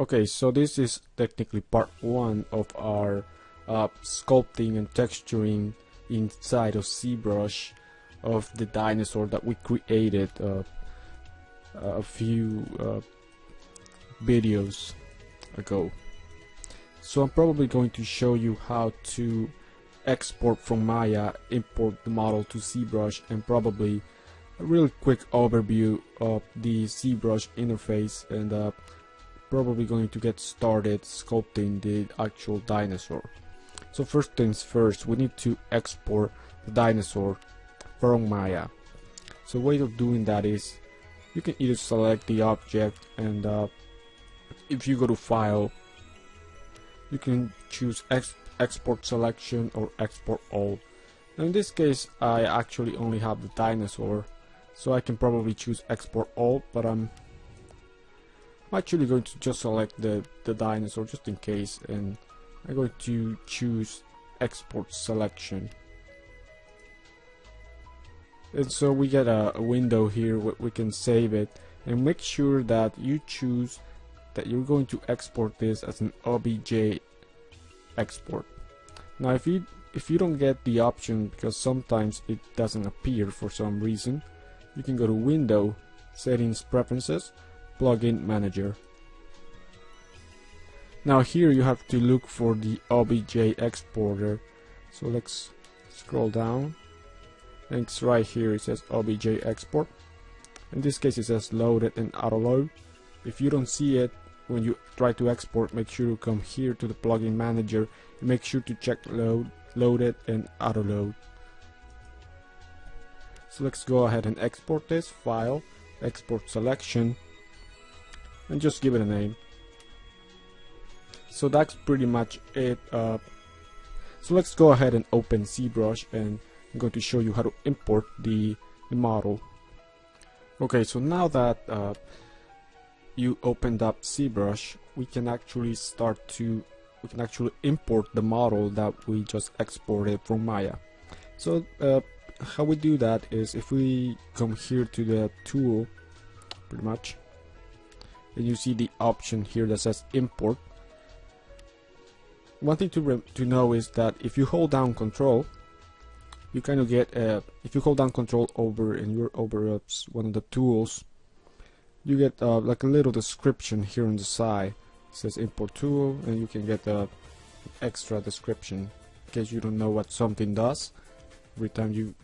Okay, so this is technically part 1 of our sculpting and texturing inside of Zbrush of the dinosaur that we created a few videos ago. So I'm probably going to show you how to export from Maya, import the model to Zbrush, and probably a really quick overview of the Zbrush interface, and probably going to get started sculpting the actual dinosaur. So first things first, we need to export the dinosaur from Maya. So the way of doing that is you can either select the object, and if you go to File, you can choose export selection or export all. Now in this case I actually only have the dinosaur, so I can probably choose export all, but I'm actually going to just select the dinosaur just in case, and I'm going to choose export selection. And so we get a window here where we can save it, and make sure that you choose that you're going to export this as an OBJ export. Now if you don't get the option, because sometimes it doesn't appear for some reason, you can go to Window, Settings, Preferences, Plugin Manager. Now here you have to look for the OBJ exporter. So let's scroll down, and it's right here. It says OBJ export. In this case it says loaded and auto load. If you don't see it when you try to export, make sure you come here to the plugin manager and make sure to check loaded and auto load. So let's go ahead and export this. File, export selection, and just give it a name. So that's pretty much it. So let's go ahead and open Zbrush, and I'm going to show you how to import the model. Okay, so now that you opened up Zbrush, we can actually import the model that we just exported from Maya. So how we do that is, if we come here to the tool, pretty much, and you see the option here that says import. One thing to know is that if you hold down Control, you kind of get if you hold down Control over and you're over one of the tools, you get like a little description here on the side. It says import tool, and you can get an extra description in case you don't know what something does. Every time you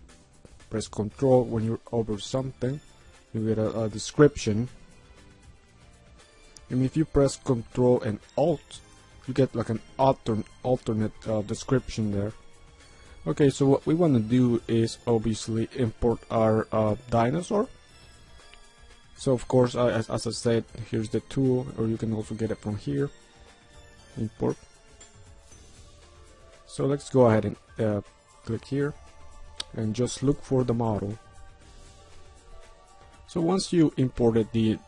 press Control when you're over something, you get a description. And if you press Control and Alt, you get like an alternate description there. Okay, so what we want to do is obviously import our dinosaur. So of course, as I said, here's the tool, or you can also get it from here. Import. So let's go ahead and click here and just look for the model. So once you imported the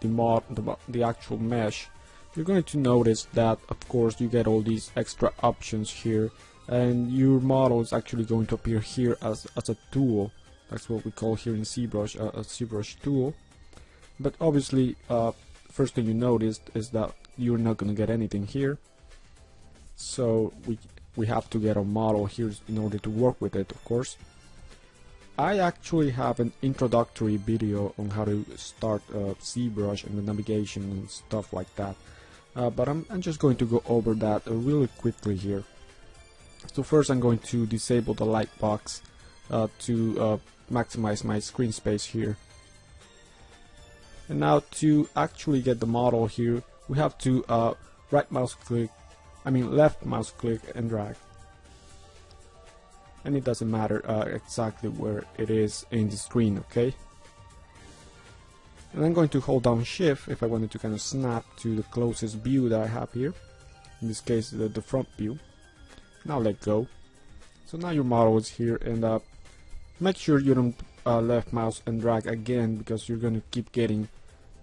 actual mesh, you're going to notice that of course you get all these extra options here, and your model is actually going to appear here as a tool. That's what we call here in Zbrush a Zbrush tool. But obviously first thing you noticed is that you're not going to get anything here, so we have to get a model here in order to work with it. Of course, I actually have an introductory video on how to start Zbrush and the navigation and stuff like that, but I'm just going to go over that really quickly here. So first I'm going to disable the light box to maximize my screen space here. And now to actually get the model here, we have to left mouse click and drag. And it doesn't matter exactly where it is in the screen, okay? And I'm going to hold down Shift if I wanted to kind of snap to the closest view that I have here. In this case, the front view. Now let go. So now your model is here, and make sure you don't left mouse and drag again, because you're going to keep getting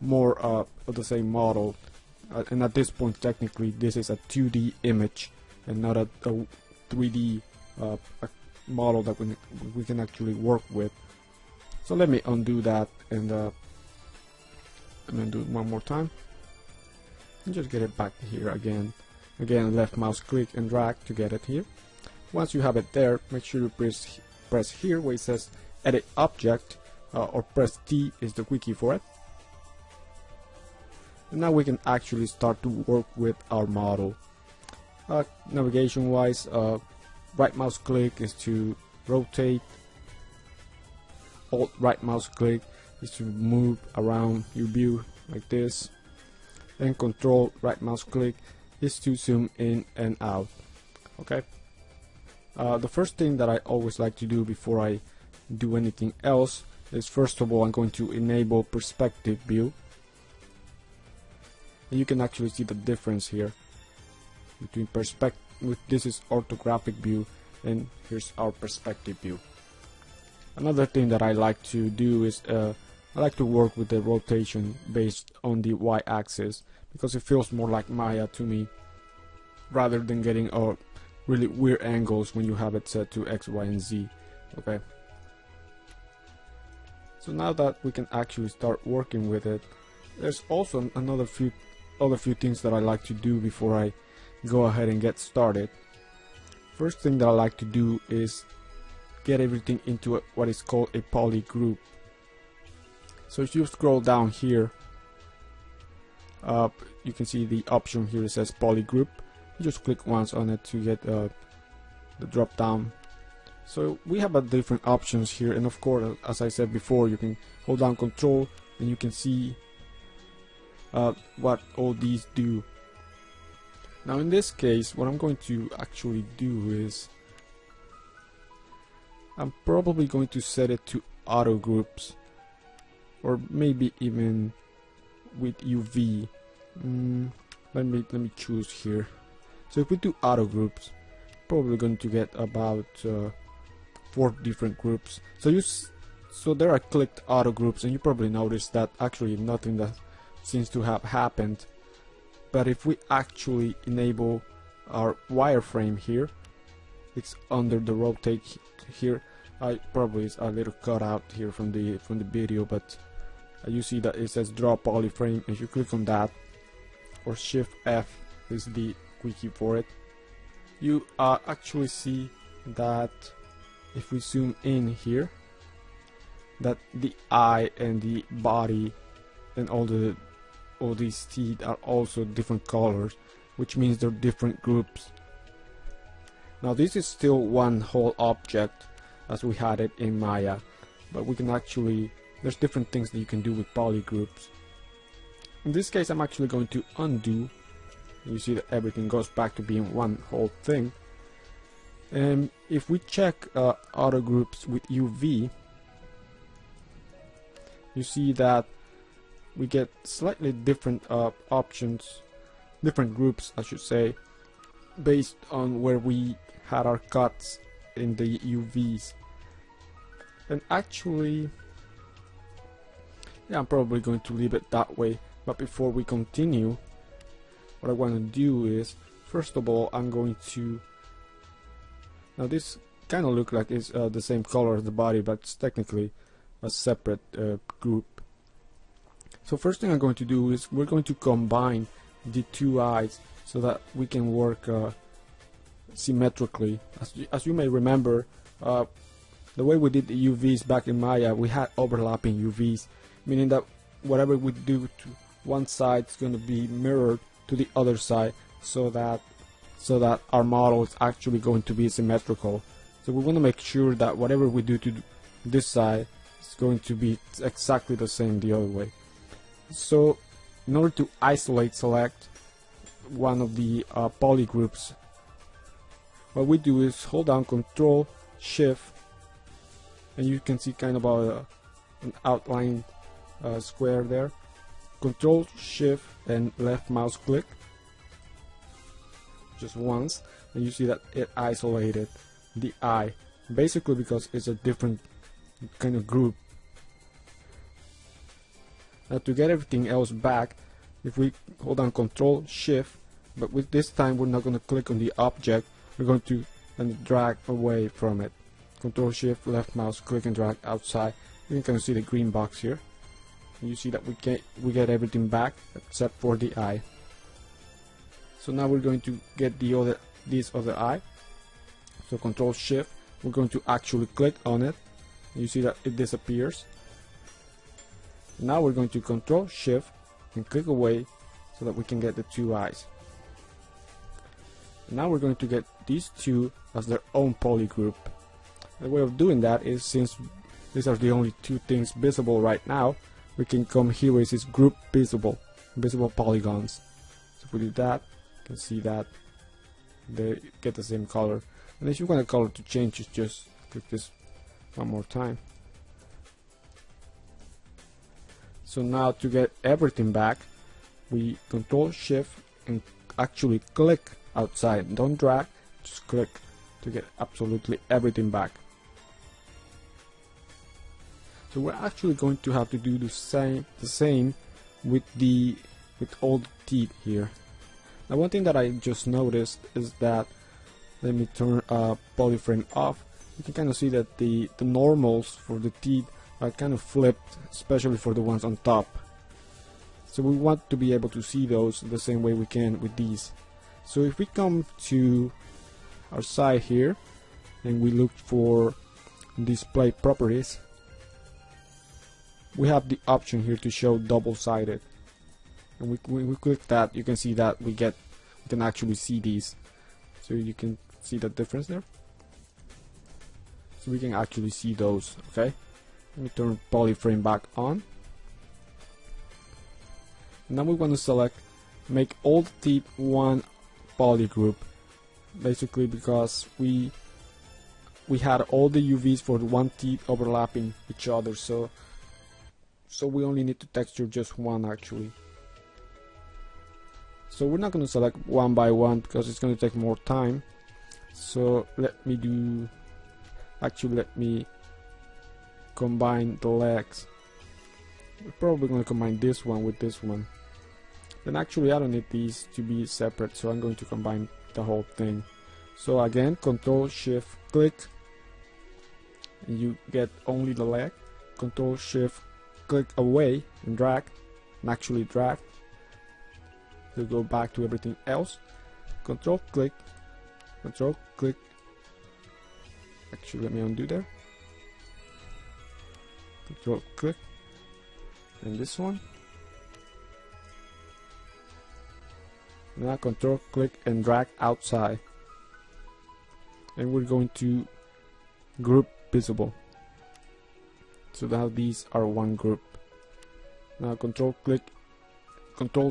more of the same model. And at this point, technically, this is a 2D image and not a 3D model that we can actually work with. So let me undo that, and I'm going to do it one more time. and just get it back here again. Again, left mouse click and drag to get it here. Once you have it there, make sure you press here where it says edit object, or press T is the wiki for it. And now we can actually start to work with our model. Navigation wise, right mouse click is to rotate, alt right mouse click is to move around your view like this, and control right mouse click is to zoom in and out. Okay. The first thing that I always like to do before I do anything else is, first of all, I'm going to enable perspective view. And you can actually see the difference here between this is orthographic view and here's our perspective view. Another thing that I like to do is I like to work with the rotation based on the y-axis, because it feels more like Maya to me, rather than getting really weird angles when you have it set to X, Y, and Z. Okay. So now that we can actually start working with it, there's also other few things that I like to do before I go ahead and get started. First thing that I like to do is get everything into what is called a poly group. So if you scroll down here, you can see the option here that says poly group. You just click once on it to get the drop down. So we have different options here, and of course, as I said before, you can hold down control and you can see what all these do. Now in this case, what I'm going to actually do is I'm probably going to set it to auto groups, or maybe even with UV. Let me choose here. So if we do auto groups, probably going to get about 4 different groups. So there are clicked auto groups, and you probably noticed that actually nothing that seems to have happened. But if we actually enable our wireframe here, it's under the rotate here. Probably is a little cut out here from the video, but you see that it says draw polyframe. If you click on that, or Shift F is the wiki for it, you actually see that if we zoom in here, that the eye and the body and all these teeth are also different colors, which means they're different groups. Now this is still one whole object as we had it in Maya, but we can actually, there's different things that you can do with poly groups. In this case, I'm actually going to undo. You see that everything goes back to being one whole thing. And if we check auto groups with UV, you see that we get slightly different options, different groups I should say, based on where we had our cuts in the UVs. And actually, yeah, I'm probably going to leave it that way. But before we continue, what I want to do is, first of all, I'm going to, now this kind of look like it's the same color as the body, but it's technically a separate group. So first thing I'm going to do is we're going to combine the two eyes so that we can work symmetrically. As you may remember, the way we did the UVs back in Maya, we had overlapping UVs, meaning that whatever we do to one side is going to be mirrored to the other side, so that our model is actually going to be symmetrical. So we want to make sure that whatever we do to this side is going to be exactly the same the other way. So in order to select one of the poly groups, what we do is hold down Control Shift, and you can see kind of an outline square there. Control Shift and left mouse click just once, and you see that it isolated the eye, basically because it's a different kind of group. Now to get everything else back, if we hold down Control Shift, but with this time we're not going to click on the object, we're going to drag away from it. Control Shift, left mouse click and drag outside. You can kind of see the green box here. You see that we get everything back except for the eye. So now we're going to get this other eye. So Control Shift, we're going to actually click on it. You see that it disappears. Now we're going to Control Shift and click away so that we can get the two eyes. Now we're going to get these two as their own polygroup. The way of doing that is, since these are the only two things visible right now, we can come here where it says Group Visible Polygons. So if we do that, you can see that they get the same color. And if you want the color to change, just click this one more time. So now to get everything back, we Control Shift and actually click outside. Don't drag, just click to get absolutely everything back. So we're actually going to have to do the same with all the teeth here. Now one thing that I just noticed is that, let me turn polyframe off. You can kind of see that the normals for the teeth are kind of flipped, especially for the ones on top. So we want to be able to see those the same way we can with these. So if we come to our side here and we look for display properties, we have the option here to show double-sided, and when we click that, you can see that we can actually see these. So you can see the difference there. So we can actually see those. Okay, let me turn polyframe back on. Now we want to select make all the teeth one polygroup, basically because we had all the UVs for the one teeth overlapping each other, so we only need to texture just one actually. So we're not going to select one by one because it's going to take more time. So let me combine the legs. We're probably going to combine this one with this one. Then actually I don't need these to be separate, so I'm going to combine the whole thing. So again, Control Shift click and you get only the leg. Control Shift click away and drag, and actually drag to go back to everything else. Control click, actually let me undo there. Control click, and this one. Now Control click and drag outside, and we're going to group visible. So now these are one group. Now Control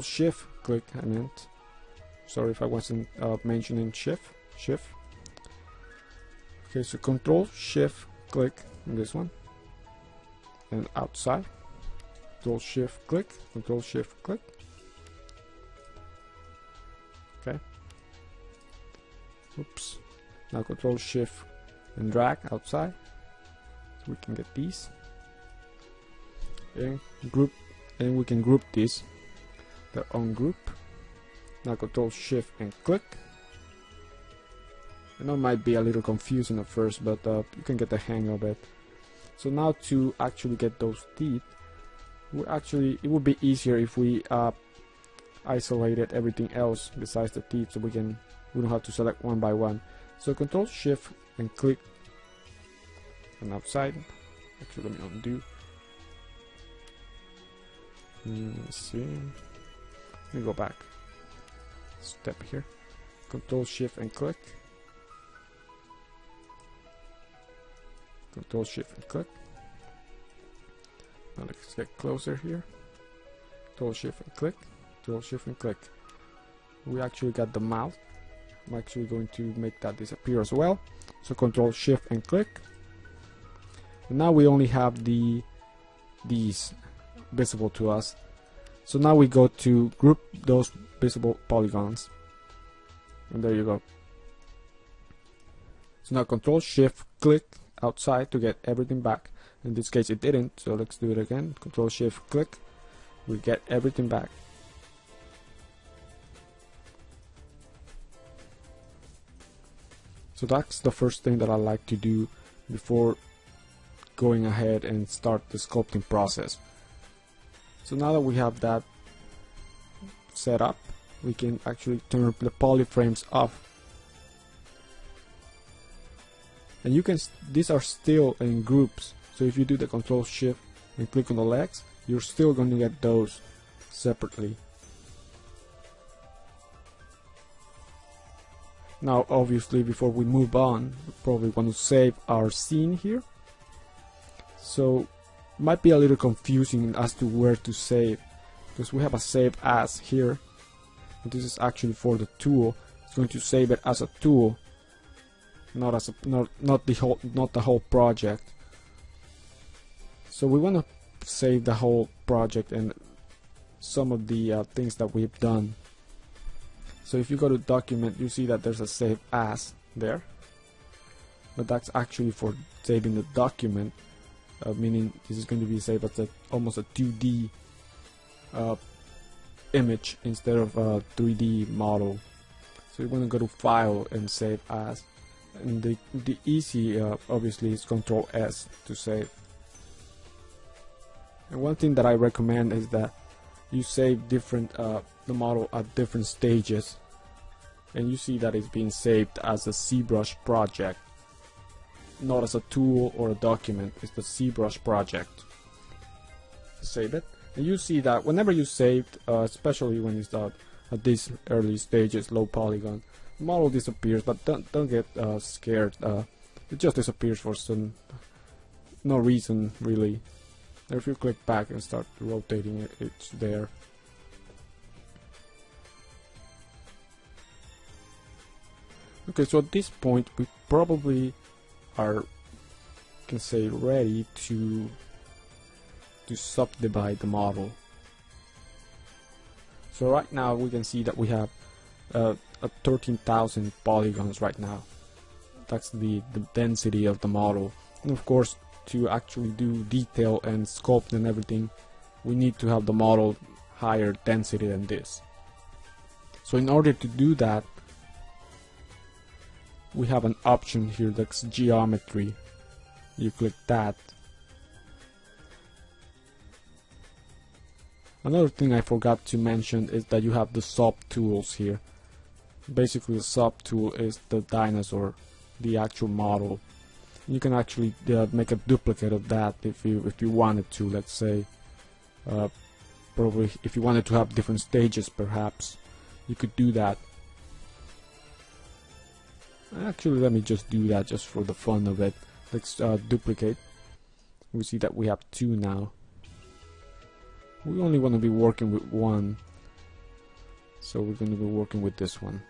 Shift click, I meant. Sorry if I wasn't mentioning shift. Okay, so Control Shift click on this one and outside. Control Shift click, Control Shift click. Okay. Oops. Now Control Shift and drag outside, so we can get these. And group, and we can group these their own group. Now Control Shift and click. I know it might be a little confusing at first, but you can get the hang of it. So now to actually get those teeth, it would be easier if we isolated everything else besides the teeth, so we don't have to select one by one. So Control Shift and click on outside. Actually, let me undo. Let's see. Let me go back. Step here. Control Shift and click. Control Shift and click. Now let's get closer here. Control Shift and click. Control Shift and click. We actually got the mouth. I'm actually going to make that disappear as well. So Control Shift and click. And now we only have these visible to us. So now we go to group those visible polygons, and there you go. So now Control Shift click outside to get everything back. In this case it didn't, so let's do it again. Control Shift click, we get everything back. So that's the first thing that I like to do before going ahead and start the sculpting process. So now that we have that set up, we can actually turn the polyframes off. And you can, these are still in groups, so if you do the Control Shift and click on the legs, you're still going to get those separately. Now obviously before we move on, we probably want to save our scene here. So it might be a little confusing as to where to save, because we have a save as here. This is actually for the tool. It's going to save it as a tool, not as a, not the whole project. So we want to save the whole project and some of the things that we've done. So if you go to document, you see that there's a save as there, but that's actually for saving the document, meaning this is going to be saved as almost a 2D image instead of a 3D model. So you want to go to File and Save As, and the easy obviously is Control S to save. And one thing that I recommend is that you save different the model at different stages, and you see that it's being saved as a Zbrush project, not as a tool or a document. It's the Zbrush project. Save it, and you see that whenever you saved, especially when it's at these early stages, low polygon, the model disappears. But don't get scared. It just disappears for no reason really. If you click back and start rotating it, it's there. Okay, so at this point we probably are, can say, ready to subdivide the model. So right now we can see that we have 13,000 polygons right now. That's the density of the model. And of course, to actually do detail and sculpt and everything, we need to have the model higher density than this. So in order to do that, we have an option here that's geometry. You click that. Another thing I forgot to mention is that you have the sub tools here. Basically the sub tool is the dinosaur, the actual model. You can actually make a duplicate of that if you wanted to. Let's say probably if you wanted to have different stages, perhaps you could do that. Actually, let me just do that just for the fun of it. Let's duplicate. We see that we have two now. We only want to be working with one, so we're going to be working with this one.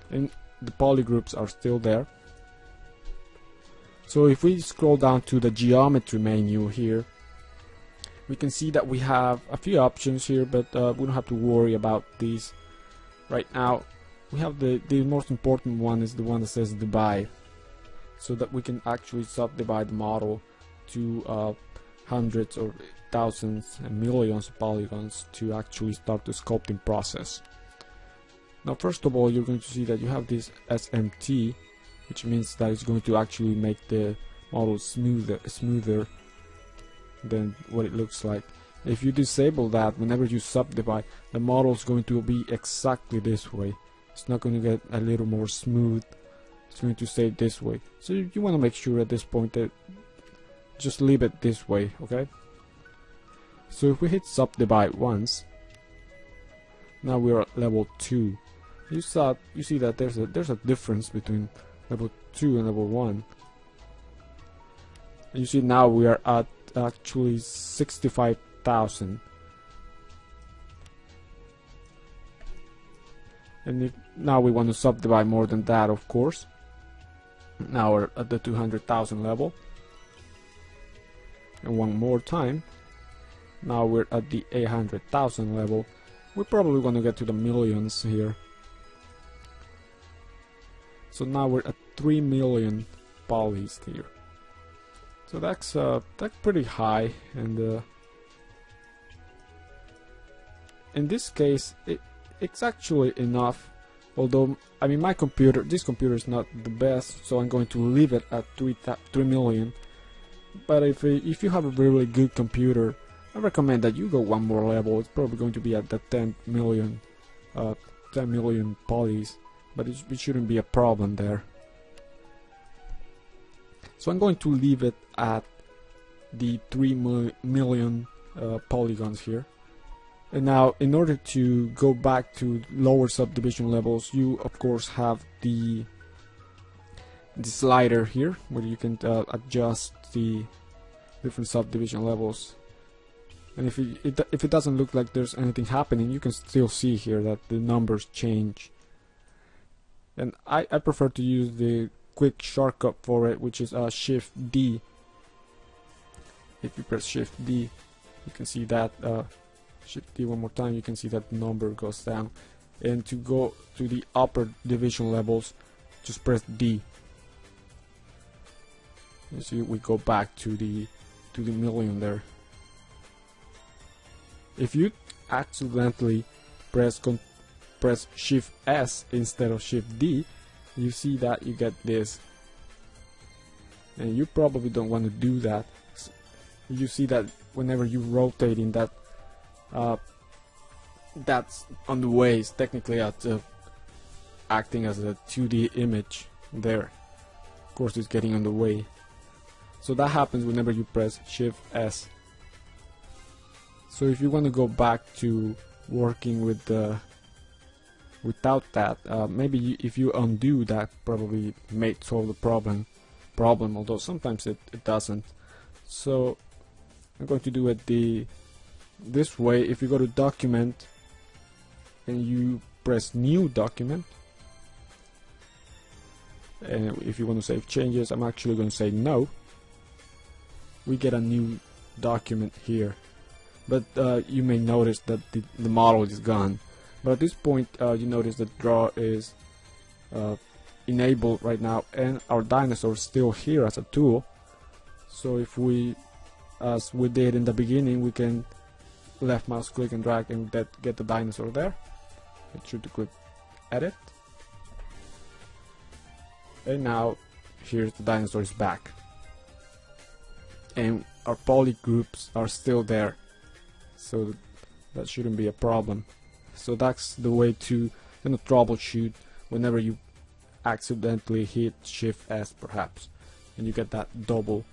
And the polygroups are still there. So if we scroll down to the geometry menu here, we can see that we have a few options here, but we don't have to worry about these right now. We have the most important one is the one that says divide, so that we can actually subdivide the model to hundreds or thousands and millions of polygons to actually start the sculpting process. Now first of all, you're going to see that you have this SMT, which means that it's going to actually make the model smoother than what it looks like. If you disable that, whenever you subdivide, the model is going to be exactly this way. It's not going to get a little more smooth. It's going to stay this way. So you want to make sure at this point that just leave it this way, okay? So if we hit subdivide once, now we're at level 2. You see that there's a difference between level 2 and level 1. And you see now we are at actually 65,000. And now we want to subdivide more than that, of course. Now we're at the 200,000 level. And one more time. Now we're at the 800,000 level. We're probably going to get to the millions here. So now we're at 3 million polys here. So that's pretty high, and in this case it's actually enough. Although I mean this computer is not the best, so I'm going to leave it at 3 million. But if you have a really good computer, I recommend that you go one more level. It's probably going to be at the 10 million polys, but it shouldn't be a problem there. So I'm going to leave it at the 3 million polygons here. And now, in order to go back to lower subdivision levels, you of course have the slider here, where you can adjust the different subdivision levels. And if it doesn't look like there's anything happening, you can still see here that the numbers change. And I prefer to use the quick shortcut for it, which is Shift D. If you press Shift D, you can see that Shift D one more time, you can see that the number goes down. And to go to the upper division levels, just press D. You see we go back to the million there. If you accidentally press Shift S instead of Shift D, you see that you get this, and you probably don't want to do that. You see that whenever you rotate in that, that's on the way. It's technically acting as a 2D image there. Of course, it's getting on the way. So that happens whenever you press Shift S. So if you want to go back to working with without that, maybe if you undo that, probably may solve the problem. Although sometimes it doesn't. So I'm going to do it this way. If you go to Document and you press New Document, and if you want to save changes, I'm actually going to say no. We get a new document here, but you may notice that the model is gone. But at this point, you notice that draw is enabled right now, and our dinosaur is still here as a tool. So if we, as we did in the beginning, we can left mouse click and drag and get the dinosaur there. Make sure to click Edit, and now here's the dinosaur is back, and our poly groups are still there, so that shouldn't be a problem. So that's the way to kind of troubleshoot whenever you accidentally hit Shift S perhaps, and you get that double,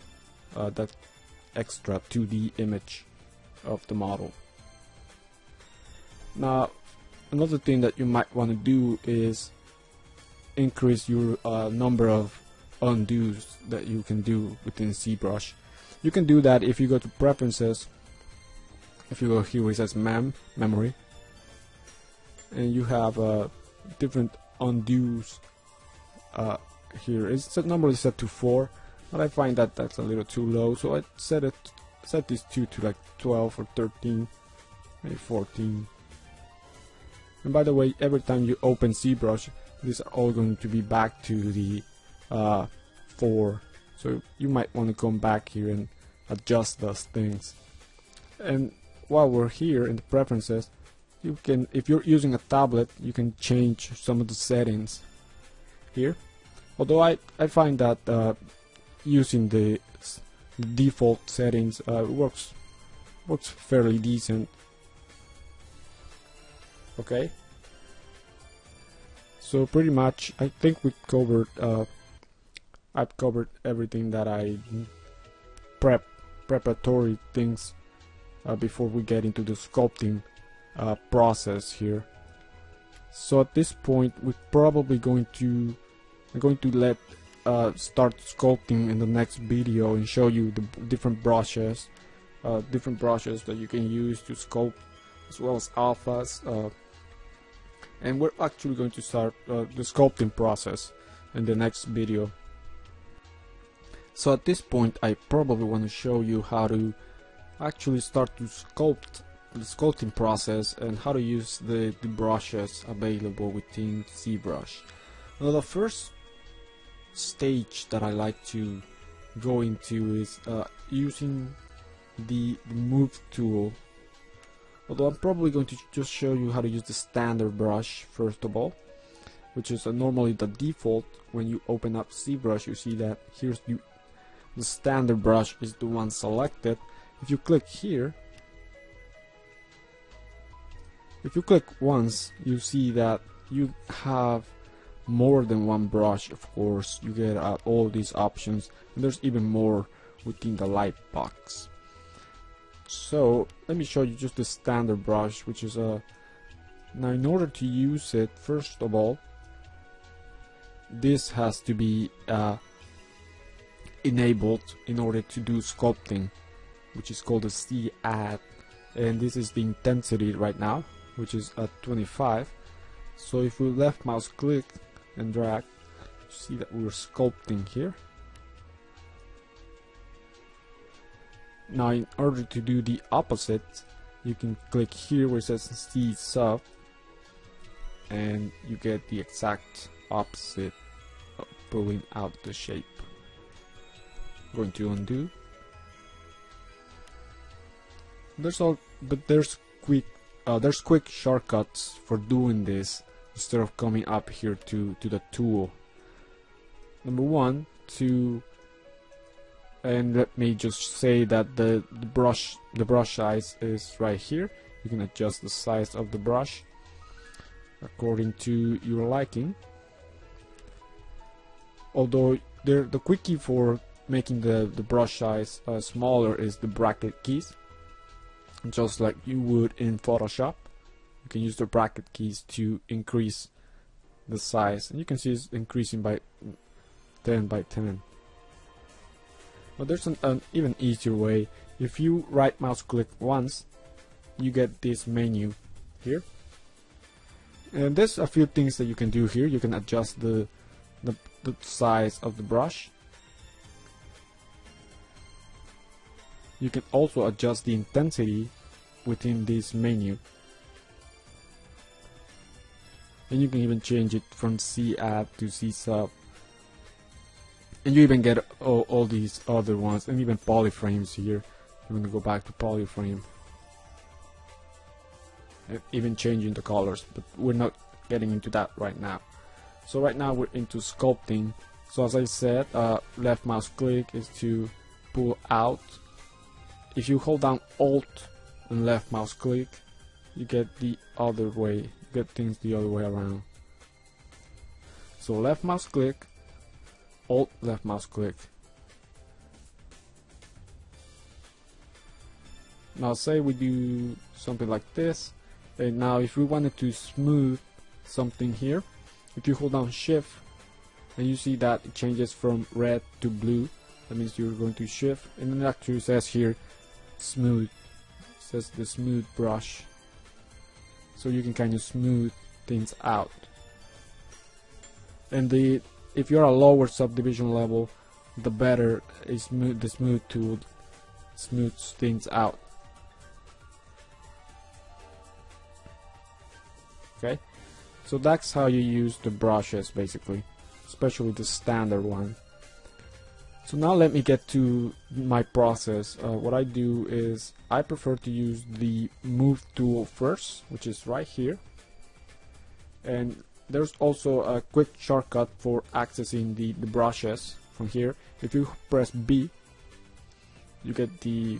that extra 2D image of the model. Now, another thing that you might want to do is increase your number of undos that you can do within Zbrush. You can do that if you go to Preferences. If you go here where it says Memory, and you have different undos here. It's normally set to 4, but I find that that's a little too low, so I set these two to like 12 or 13, maybe 14. And by the way, every time you open Zbrush, these are all going to be back to the 4. So you might want to come back here and adjust those things. And while we're here in the preferences, you can, if you're using a tablet, you can change some of the settings here. Although I find that using the default settings works fairly decent. Okay. So pretty much, I think we covered. I've covered everything that I preparatory things before we get into the sculpting process here. So at this point, we're probably going to start sculpting in the next video and show you the different brushes that you can use to sculpt, as well as alphas. And we're actually going to start the sculpting process in the next video. So at this point, I probably want to show you how to actually start to sculpt, the sculpting process, and how to use the brushes available within Zbrush. Now, the first stage that I like to go into is using the move tool. Although I'm probably going to just show you how to use the standard brush first of all, which is normally the default. When you open up Zbrush, you see that here's the standard brush is the one selected. If you click here, If you click once, you see that you have more than one brush. Of course, you get all these options, and there's even more within the light box. So let me show you just the standard brush, which is a now in order to use it, first of all, this has to be enabled in order to do sculpting, which is called a C add, and this is the intensity right now, which is at 25. So if we left mouse click and drag, you see that we're sculpting here. Now in order to do the opposite, you can click here where it says C sub, and you get the exact opposite of pulling out the shape. I'm going to undo. There's quick shortcuts for doing this instead of coming up here to the tool. Number one, and let me just say that the brush size is right here. You can adjust the size of the brush according to your liking. Although the quickie for making the brush size smaller is the bracket keys, just like you would in Photoshop. You can use the bracket keys to increase the size, and you can see it's increasing by 10 by 10. But there's an even easier way. If you right mouse click once, you get this menu here, and there's a few things that you can do here. You can adjust the size of the brush. You can also adjust the intensity within this menu, and you can even change it from C add to C sub, and you even get all these other ones, and even polyframes here. I'm going to go back to polyframe, and even changing the colors, but we're not getting into that right now. So right now we're into sculpting. So as I said, left mouse click is to pull out. If you hold down Alt and left mouse click, you get the other way. You get things the other way around. So left mouse click, Alt, left mouse click. Now say we do something like this, and now if we wanted to smooth something here, if you hold down Shift, and you see that it changes from red to blue, that means you're going to Shift, and then it actually says here smooth. It says the smooth brush, so you can kind of smooth things out. And if you're a lower subdivision level, the better the smooth tool smooths things out. Okay, so that's how you use the brushes basically, especially the standard one. So now let me get to my process. What I do is I prefer to use the move tool first, which is right here, and there's also a quick shortcut for accessing the brushes from here. If you press B, you get the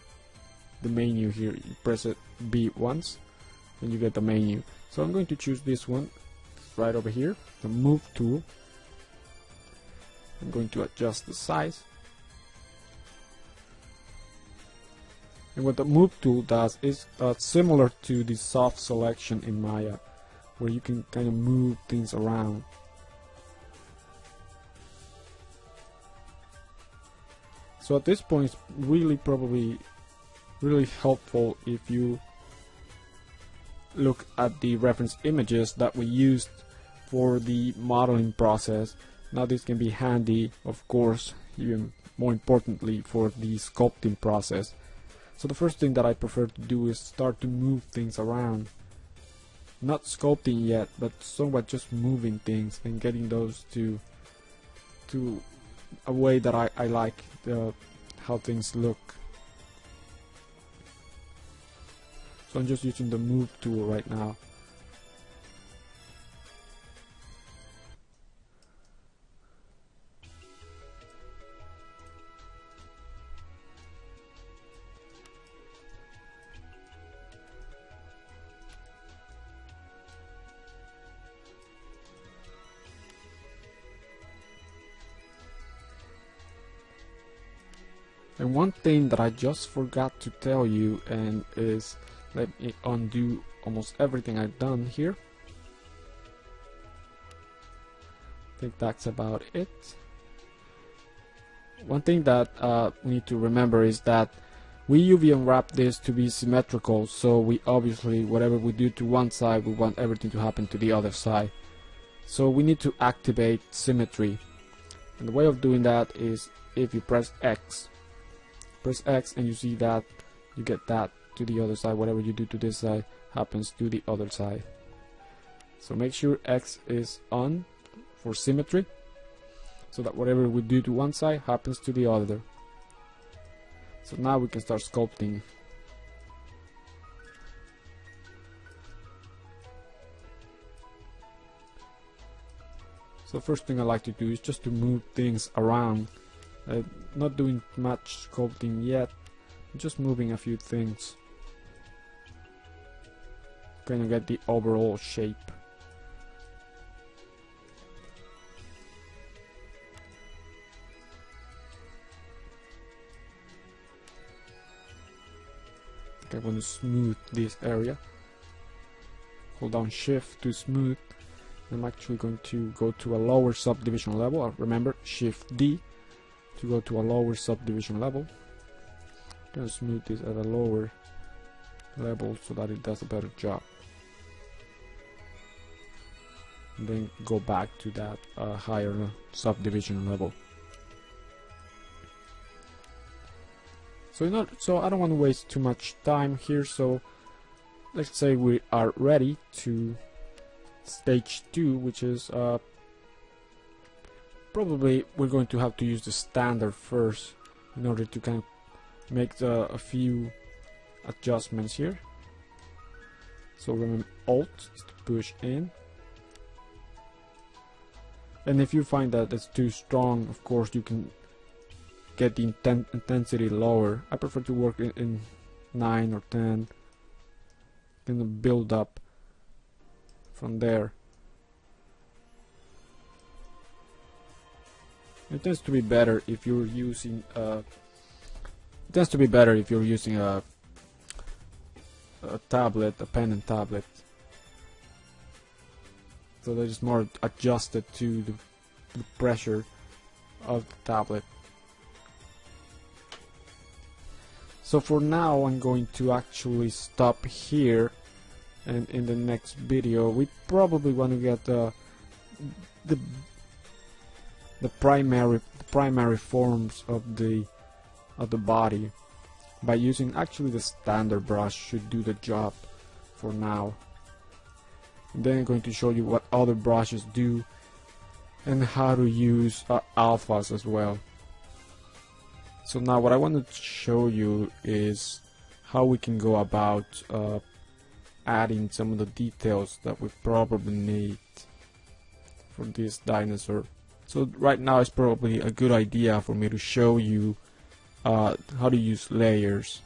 menu here. You press it B once and you get the menu. So I'm going to choose this one right over here, the move tool. I'm going to adjust the size. And what the move tool does is similar to the soft selection in Maya, where you can kind of move things around. So at this point it's probably really helpful if you look at the reference images that we used for the modeling process. Now this can be handy, of course, even more importantly for the sculpting process. So the first thing that I prefer to do is start to move things around. Not sculpting yet, but somewhat just moving things and getting those to a way that I like how things look. So I'm just using the move tool right now. And one thing that I just forgot to tell you, and is, let me undo almost everything I've done here. I think that's about it. One thing that we need to remember is that we UV unwrap this to be symmetrical, so we obviously, whatever we do to one side, we want everything to happen to the other side. So we need to activate symmetry. And the way of doing that is if you press X and you see that, you get that to the other side. Whatever you do to this side happens to the other side. So make sure X is on for symmetry, so that whatever we do to one side happens to the other. So now we can start sculpting. So first thing I like to do is just to move things around. Not doing much sculpting yet, just moving a few things. Kind of get the overall shape. I want to smooth this area. Hold down Shift to smooth. I'm actually going to go to a lower subdivision level. Remember, Shift D to go to a lower subdivision level. I'm going to smooth this at a lower level so that it does a better job. And then go back to that higher subdivision level. So I don't want to waste too much time here, so let's say we are ready to stage 2, which is probably we're going to have to use the standard first in order to kind of make a few adjustments here. So remember, Alt is to push in, and if you find that it's too strong, of course you can get the intensity lower. I prefer to work in 9 or 10, kind of build up from there. It tends to be better if you're using a tablet, a pen and tablet, so that it's more adjusted to the pressure of the tablet. So for now I'm going to actually stop here, and in the next video we probably want to get the primary forms of the body by using actually the standard brush. Should do the job for now. And then I'm going to show you what other brushes do and how to use alphas as well. So now what I want to show you is how we can go about adding some of the details that we probably need for this dinosaur. So right now it's probably a good idea for me to show you how to use layers.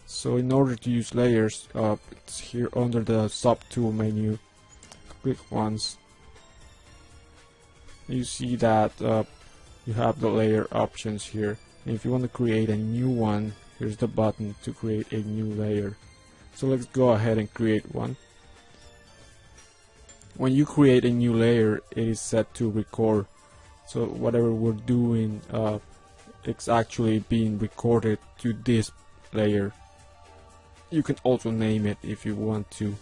So in order to use layers, it's here under the subtool menu. Click once. You see that you have the layer options here. And if you want to create a new one, here's the button to create a new layer. So let's go ahead and create one. When you create a new layer, it is set to record. So whatever we're doing, it's actually being recorded to this layer. You can also name it if you want to.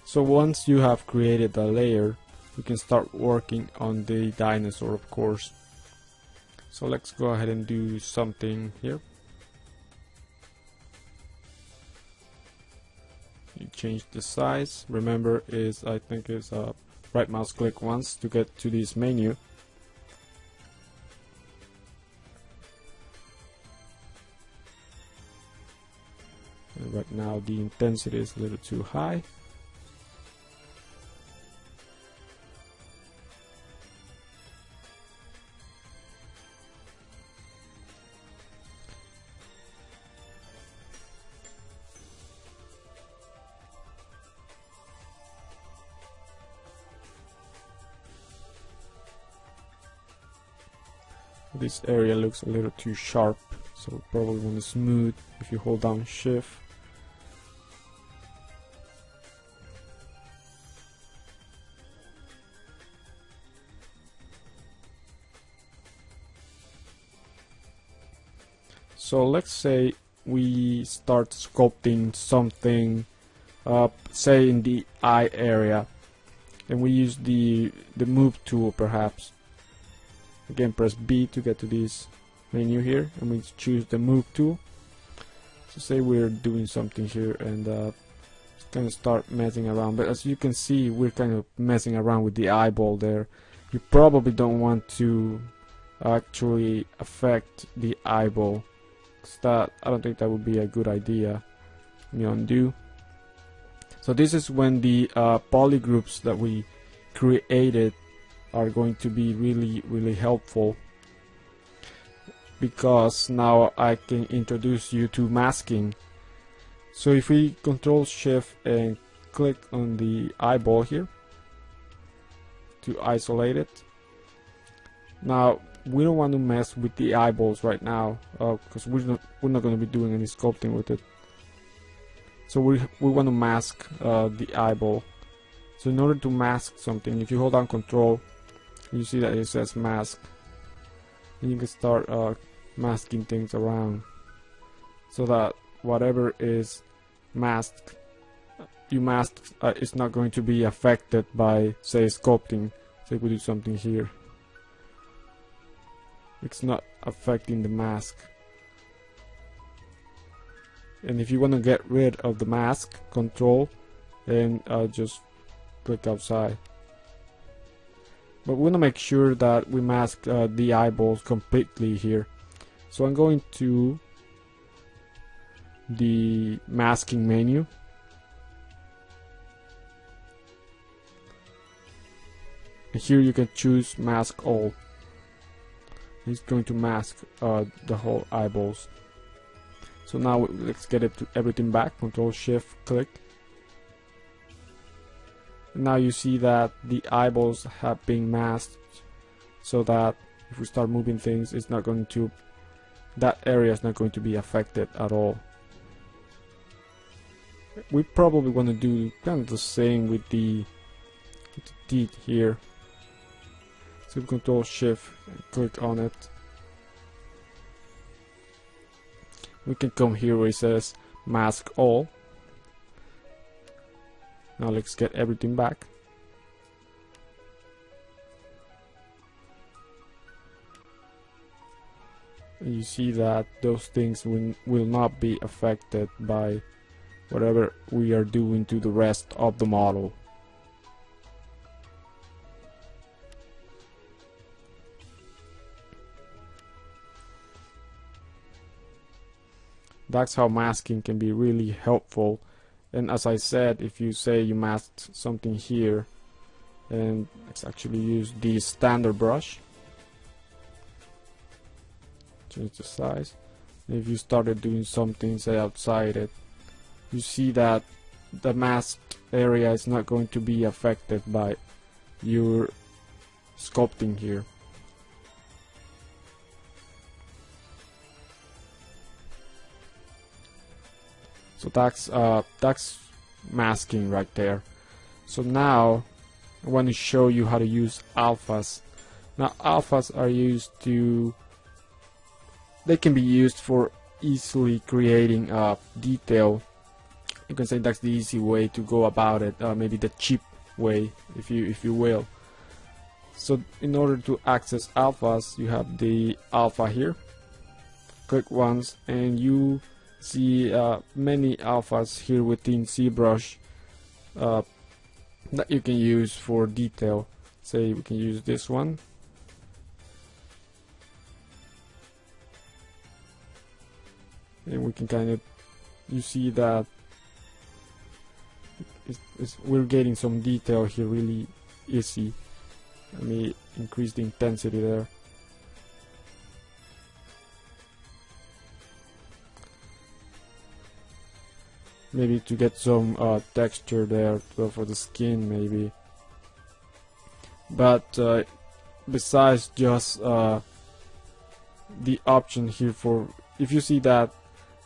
So once you have created a layer, you can start working on the dinosaur, of course. So let's go ahead and do something here. You change the size. Remember, I think it's right mouse click once to get to this menu. And right now the intensity is a little too high. This area looks a little too sharp, So we probably want to smooth if you hold down shift. So let's say we start sculpting something, say in the eye area, and we use the move tool perhaps. Again, press B to get to this menu here, and we choose the move tool. So say we're doing something here and kind of start messing around, but as you can see, we're kind of messing around with the eyeball there. You probably don't want to actually affect the eyeball. That I don't think that would be a good idea. Let me undo. So this is when the polygroups that we created are going to be really helpful, because now I can introduce you to masking. So if we control shift and click on the eyeball here to isolate it, now we don't want to mess with the eyeballs right now, because we're not going to be doing any sculpting with it. So we want to mask the eyeball. So in order to mask something, if you hold down Control, you see that it says mask, and you can start masking things around, so that whatever is masked, it's not going to be affected by, say, sculpting. So if we do something here, it's not affecting the mask. And if you want to get rid of the mask, Control and just click outside. But we want to make sure that we mask the eyeballs completely here. So I'm going to the masking menu, and here you can choose mask all. It's going to mask the whole eyeballs. So now let's get it to everything back. Control Shift click. And now you see that the eyeballs have been masked, so that if we start moving things, it's not going to, that area is not going to be affected at all. We probably want to do kind of the same with the teeth here. So Control Shift and click on it. We can come here where it says mask all. Now let's get everything back. And you see that those things will not be affected by whatever we are doing to the rest of the model. That's how masking can be really helpful. And as I said, if you say you masked something here, and let's actually use the standard brush, change the size, and if you started doing something, say outside it, you see that the masked area is not going to be affected by your sculpting here. So that's masking right there. So now I want to show you how to use alphas. Now alphas are used to, they can be used for easily creating detail. You can say that's the easy way to go about it, maybe the cheap way, if you will. So in order to access alphas, you have the alpha here. Click once and you see many alphas here within Zbrush that you can use for detail. Say we can use this one. And we can kind of, you see that we're getting some detail here really easy. Let me increase the intensity there. Maybe to get some texture there for the skin maybe. But besides just the option here for if you see that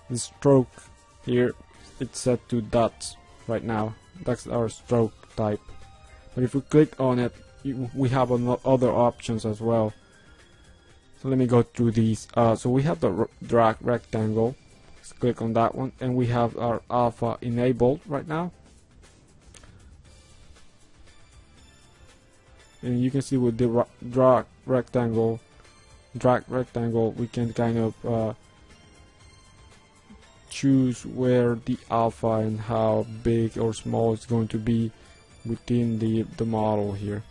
the stroke here, it's set to dots right now. That's our stroke type. But if we click on it, we have other options as well. So let me go through these. So we have the drag rectangle. Let's click on that one, and we have our alpha enabled right now. And you can see with the drag rectangle, we can kind of choose where the alpha and how big or small it's going to be within the model here.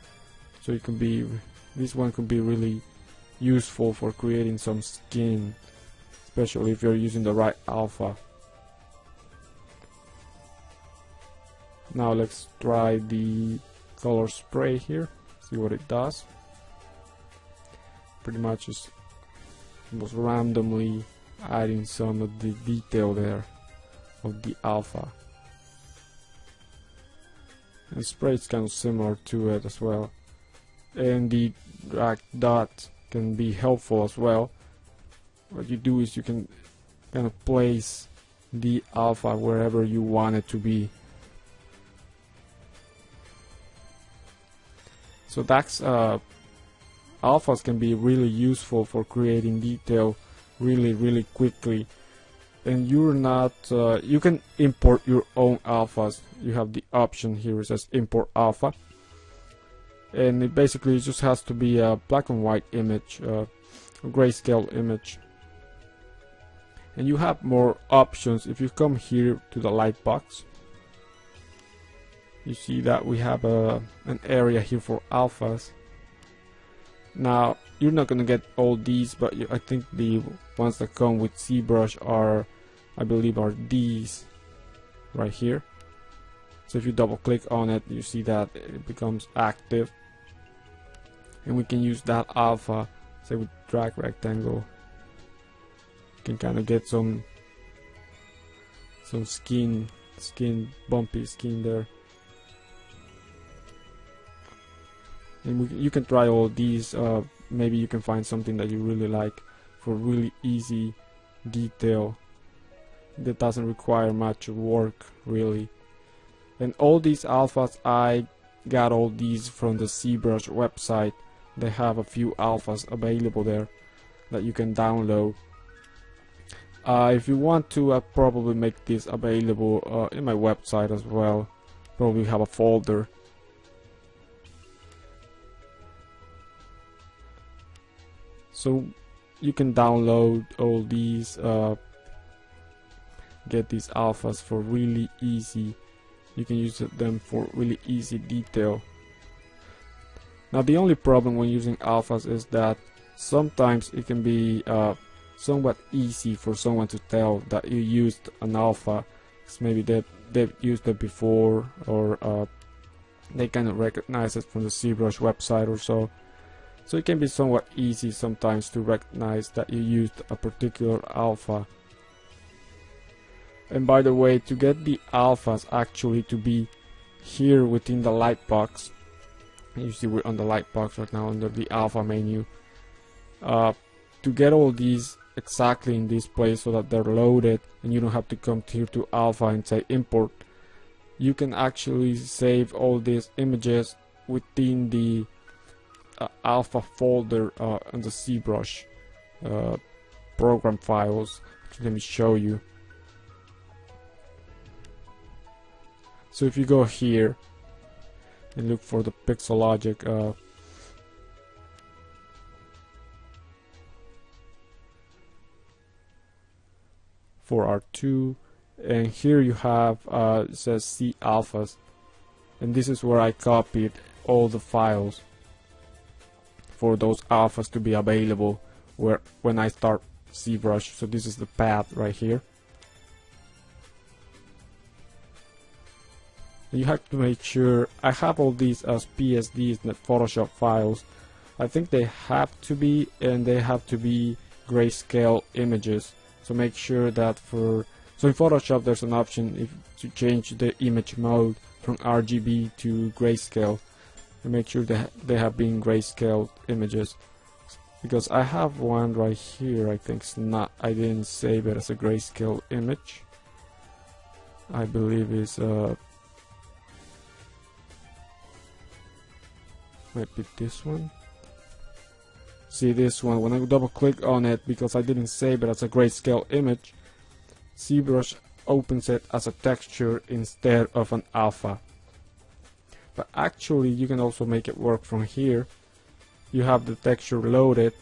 So it can be, this one could be really useful for creating some skin, especially if you're using the right alpha. Now let's try the color spray here, see what it does. Pretty much just almost randomly adding some of the detail there of the alpha. And spray is kind of similar to it as well. And the drag dot can be helpful as well. What you do is you can kind of place the alpha wherever you want it to be. So that's alphas can be really useful for creating detail really quickly. And you're not you can import your own alphas. You have the option here, it says import alpha, and it basically just has to be a black and white image, a grayscale image. And you have more options. If you come here to the light box, you see that we have an area here for alphas. Now you're not gonna get all these, but I think the ones that come with Zbrush are, I believe, are these right here. So if you double click on it, you see that it becomes active, and we can use that alpha. Say with drag rectangle, you can kind of get some skin, bumpy skin there. And you can try all these. Maybe you can find something that you really like for really easy detail that doesn't require much work really. And all these alphas, I got all these from the Zbrush website. They have a few alphas available there that you can download. If you want to, I'll probably make this available in my website as well. Probably have a folder. So you can download all these, get these alphas for really easy. You can use them for really easy detail. Now the only problem when using alphas is that sometimes it can be somewhat easy for someone to tell that you used an alpha, because maybe they've used it before, or they kind of recognize it from the Zbrush website or so. So it can be somewhat easy sometimes to recognize that you used a particular alpha. And by the way, to get the alphas actually to be here within the light box, you see we're on the light box right now under the alpha menu, to get all these exactly in this place so that they're loaded and you don't have to come here to alpha and say import, you can actually save all these images within the alpha folder on the Zbrush program files. Let me show you. So if you go here and look for the Pixologic for R2, and here you have it says C alphas, and this is where I copied all the files for those alphas to be available when I start Zbrush. So this is the path right here. You have to make sure, I have all these as PSDs, not Photoshop files. I think they have to be, and they have to be grayscale images. So make sure that so in Photoshop there's an option to change the image mode from RGB to grayscale. And make sure that they have been grayscale images. because I have one right here. I think it's not, I didn't save it as a grayscale image. I believe it's might be this one. See this one, when I double click on it, because I didn't save it as a grayscale image, Zbrush opens it as a texture instead of an alpha. But actually you can also make it work from here. You have the texture loaded,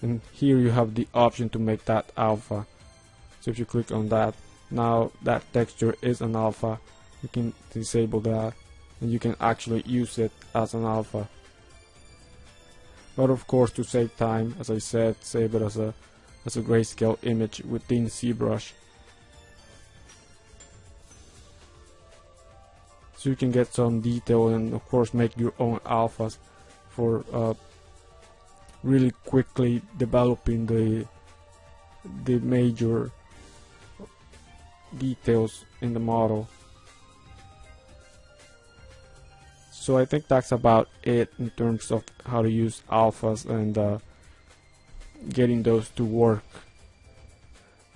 and here you have the option to make that alpha. So if you click on that, now that texture is an alpha. You can disable that and you can actually use it as an alpha. But of course, to save time, as I said, save it as a grayscale image within Zbrush. So you can get some detail and of course make your own alphas for really quickly developing the major details in the model. So I think that's about it in terms of how to use alphas and getting those to work,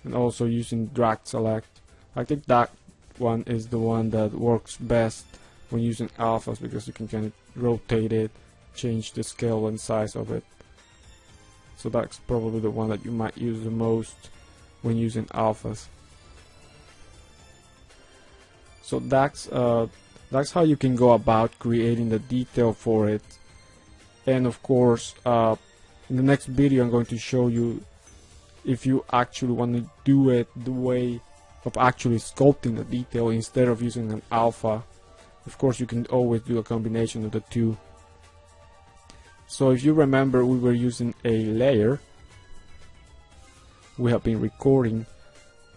and also using drag select. I think that one is the one that works best when using alphas, because you can kind of rotate it, change the scale and size of it. So that's probably the one that you might use the most when using alphas. So that's how you can go about creating the detail for it. And of course, in the next video I'm going to show you, if you actually want to do it the way of actually sculpting the detail instead of using an alpha. Of course, you can always do a combination of the two. So if you remember, we were using a layer. We have been recording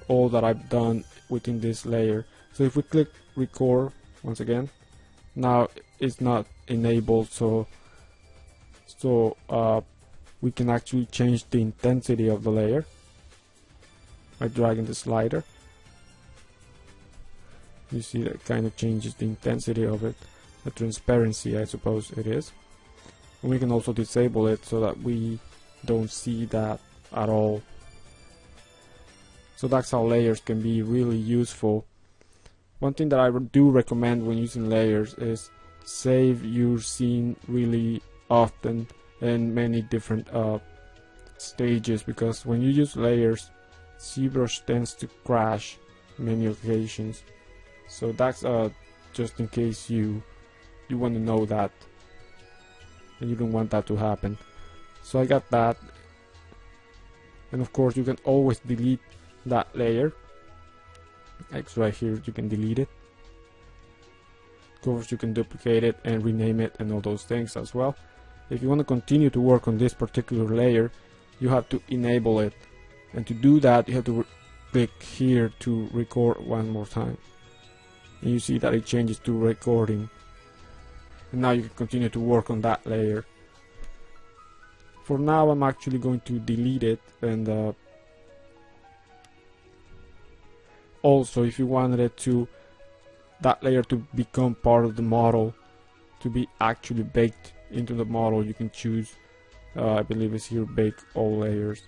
all that I've done within this layer. So if we click record once again, now it's not enabled, so we can actually change the intensity of the layer by dragging the slider. You see that kind of changes the intensity of it, the transparency I suppose it is. And we can also disable it so that we don't see that at all. So that's how layers can be really useful. One thing that I do recommend when using layers is save your scene really often in many different stages, because when you use layers, Zbrush tends to crash many occasions. So that's just in case you want to know that and you don't want that to happen. So I got that, and of course you can always delete that layer. X right here, you can delete it. Of course you can duplicate it and rename it and all those things as well. If you want to continue to work on this particular layer, you have to enable it, and to do that you have to click here to record one more time, and you see that it changes to recording, and now you can continue to work on that layer. For now I'm actually going to delete it, and also if you wanted it to, that layer to become part of the model, to be actually baked into the model, you can choose, I believe it's here, bake all layers.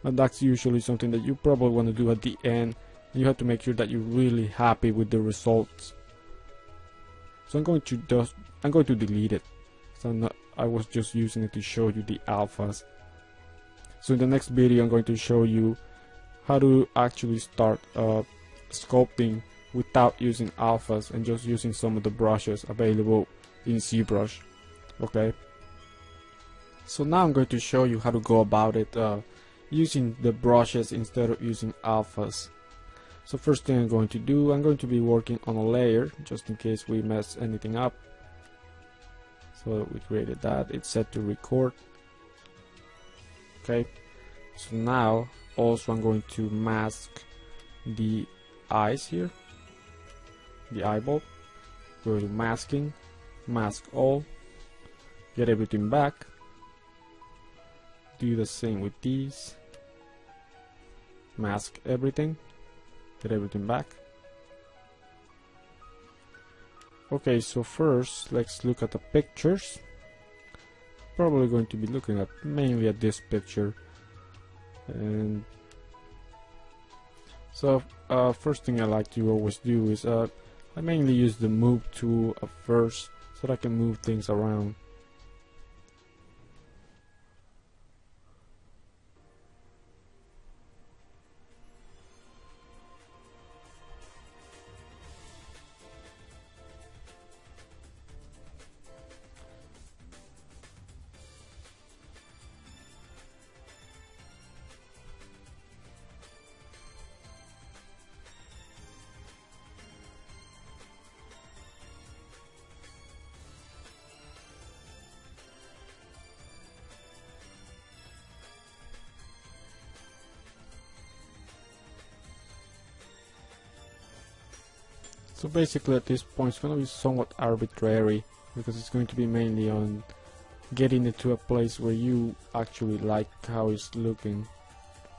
But that's usually something that you probably want to do at the end. You have to make sure that you're really happy with the results. So I'm going to delete it. So I was just using it to show you the alphas. So in the next video I'm going to show you how to actually start sculpting without using alphas and just using some of the brushes available in Zbrush. Okay, so now I'm going to show you how to go about it using the brushes instead of using alphas. So first thing I'm going to do, I'm going to be working on a layer just in case we mess anything up. So we created that, it's set to record. Okay, so now also I'm going to mask the eyes here, the eyeball. Go to masking, mask all, get everything back. Do the same with these, mask everything, get everything back. Okay, so first let's look at the pictures. probably going to be looking at mainly at this picture. And so first thing I like to always do is I mainly use the move tool at first so that I can move things around. So basically at this point it's going to be somewhat arbitrary, because it's going to be mainly on getting it to a place where you actually like how it's looking,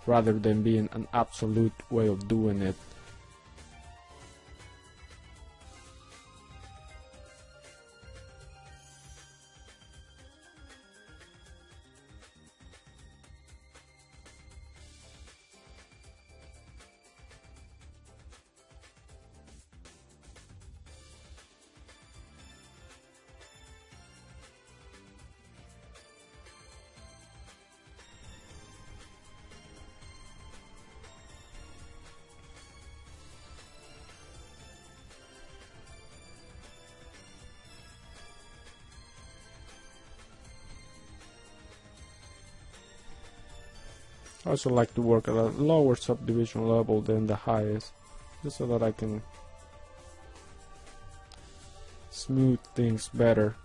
rather than being an absolute way of doing it. I also like to work at a lower subdivision level than the highest, just so that I can smooth things better.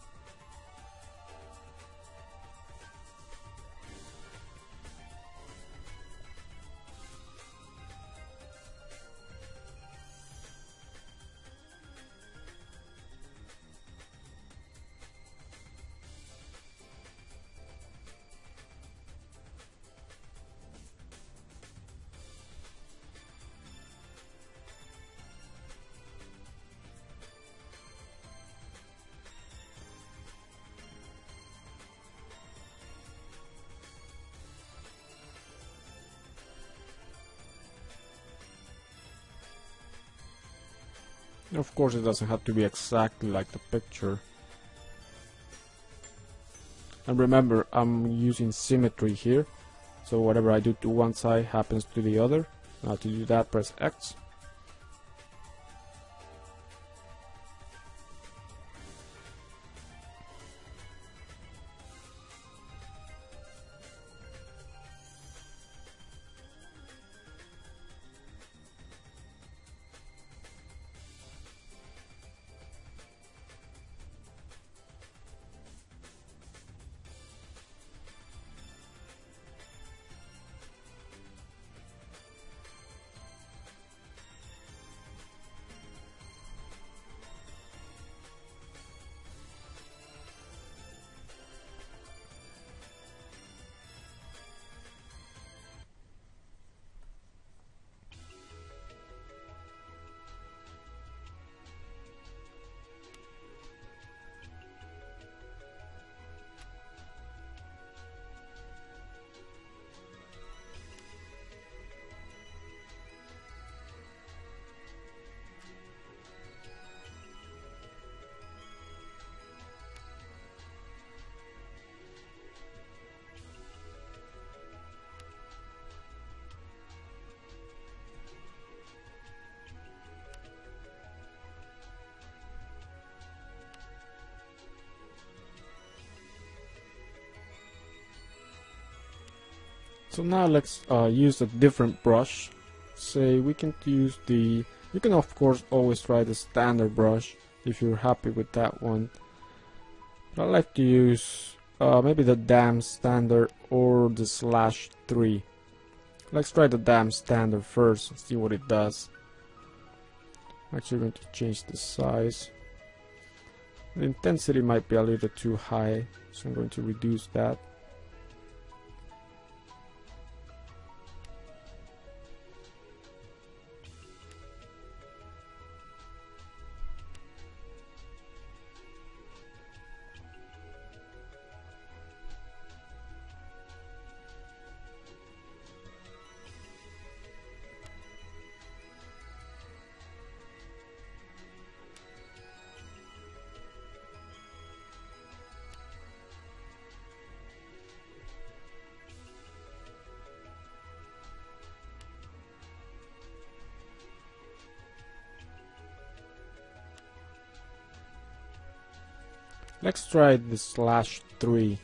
Of course, it doesn't have to be exactly like the picture. And remember, I'm using symmetry here, so whatever I do to one side happens to the other. Now to do that, press X. So now let's use a different brush. Say we can use the, you can of course always try the standard brush if you're happy with that one. But I like to use maybe the dam standard or the /3. Let's try the dam standard first and see what it does. I'm actually going to change the size. The intensity might be a little too high, so I'm going to reduce that. Let's try the /3.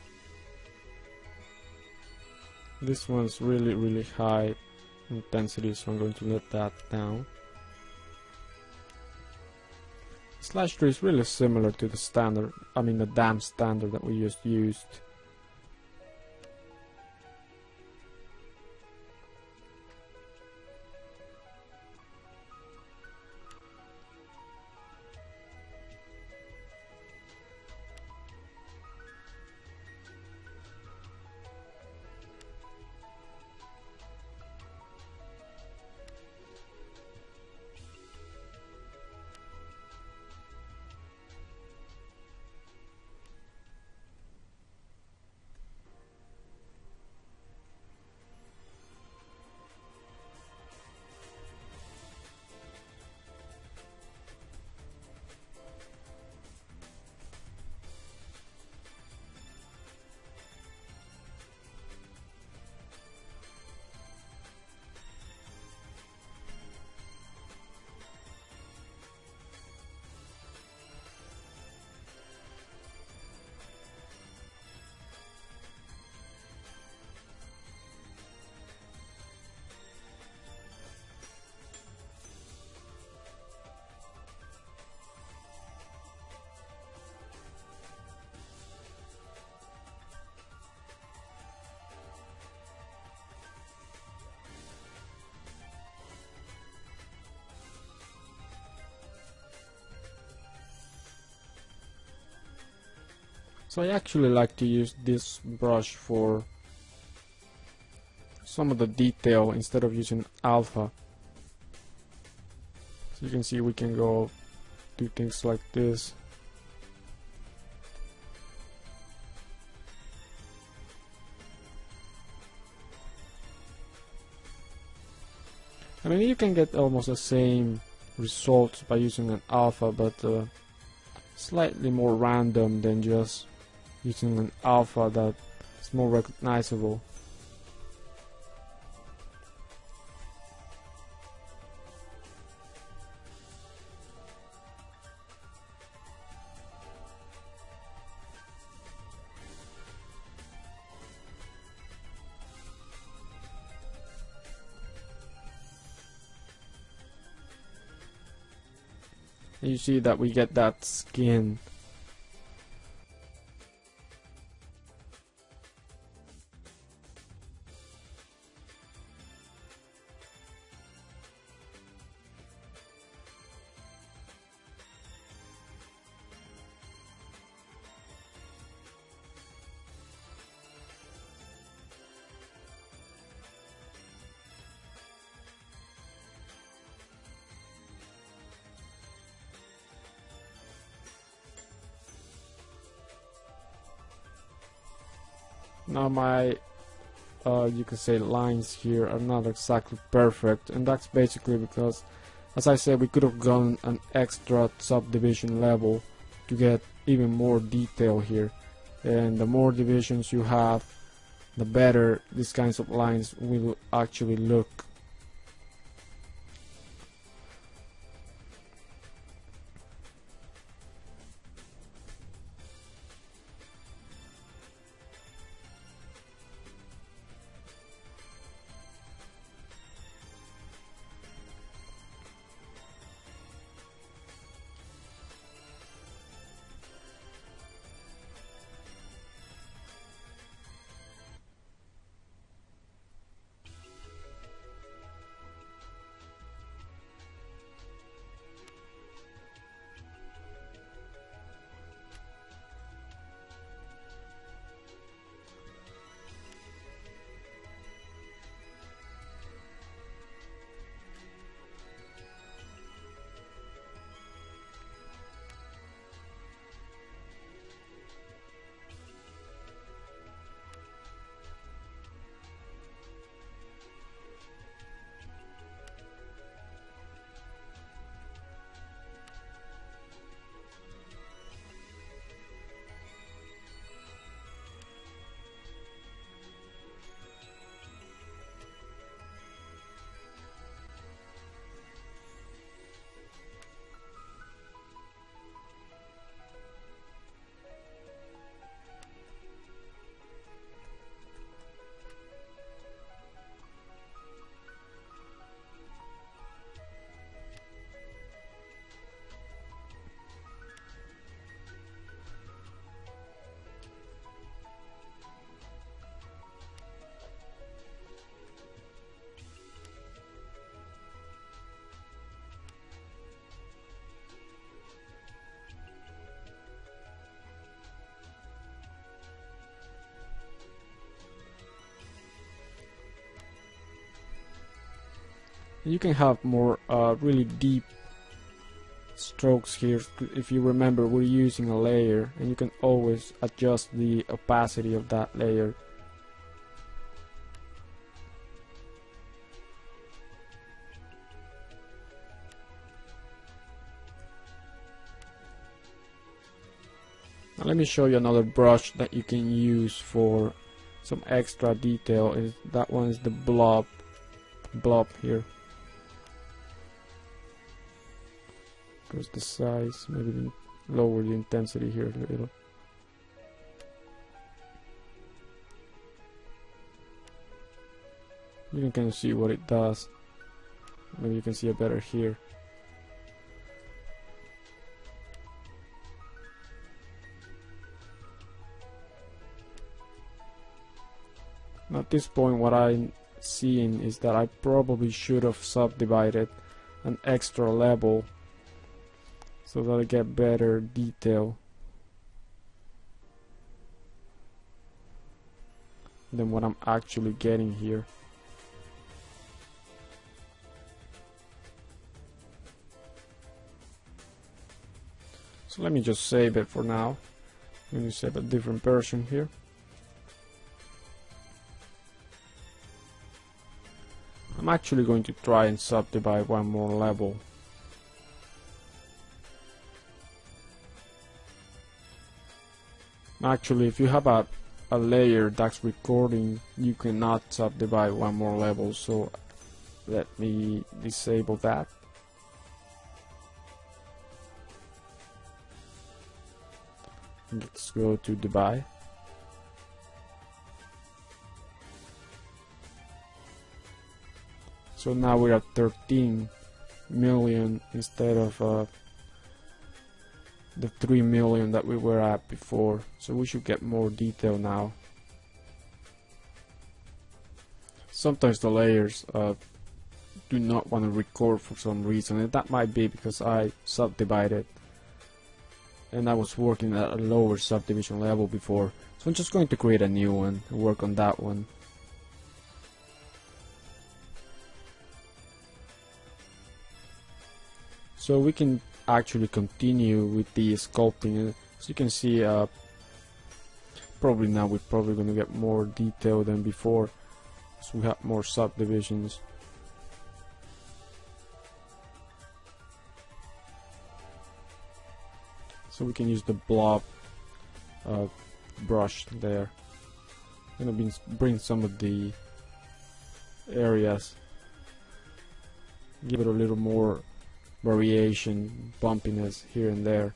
This one's really high intensity, so I'm going to let that down. /3 is really similar to the standard, the damp standard that we just used. So I actually like to use this brush for some of the detail instead of using alpha. So you can see we can go do things like this. You can get almost the same results by using an alpha, but slightly more random than just using an alpha that's more recognizable. And you see that we get that skin. Now my you can say lines here are not exactly perfect, and that's basically because, as I said, we could have gone an extra subdivision level to get even more detail here, and the more divisions you have, the better these kinds of lines will actually look. You can have more really deep strokes here. If you remember, we're using a layer, and you can always adjust the opacity of that layer. Now let me show you another brush that you can use for some extra detail. That one is the blob here. Increase the size, maybe lower the intensity here a little. You can kind of see what it does. Maybe you can see it better here. Now at this point, what I'm seeing is that I probably should have subdivided an extra level so that I get better detail than what I'm actually getting here. So let me just save it for now. I'm going to save a different version here. I'm actually going to try and subdivide one more level. Actually, if you have a layer that's recording, you cannot subdivide one more level, so let me disable that. Let's go to divide. So now we're at 13 million instead of the 3 million that we were at before. So we should get more detail now. Sometimes the layers do not want to record for some reason, and that might be because I subdivided and I was working at a lower subdivision level before. So I'm just going to create a new one and work on that one. So we can actually continue with the sculpting. As you can see, probably now we're probably going to get more detail than before, so we have more subdivisions. So we can use the blob brush there. I'm going to bring some of the areas, give it a little more variation, bumpiness here and there.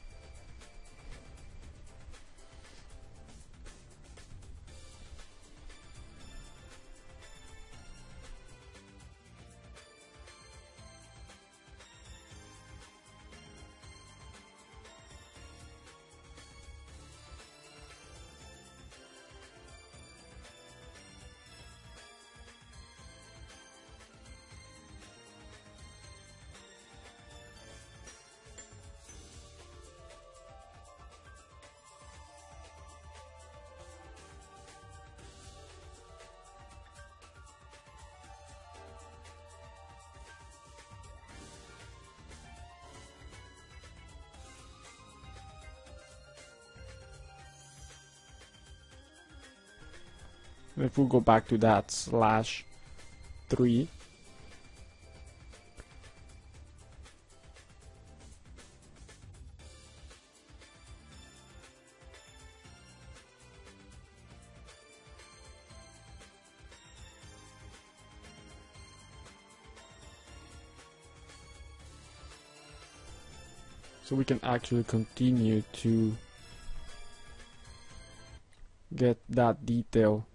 If we go back to that /3, so we can actually continue to get that detail.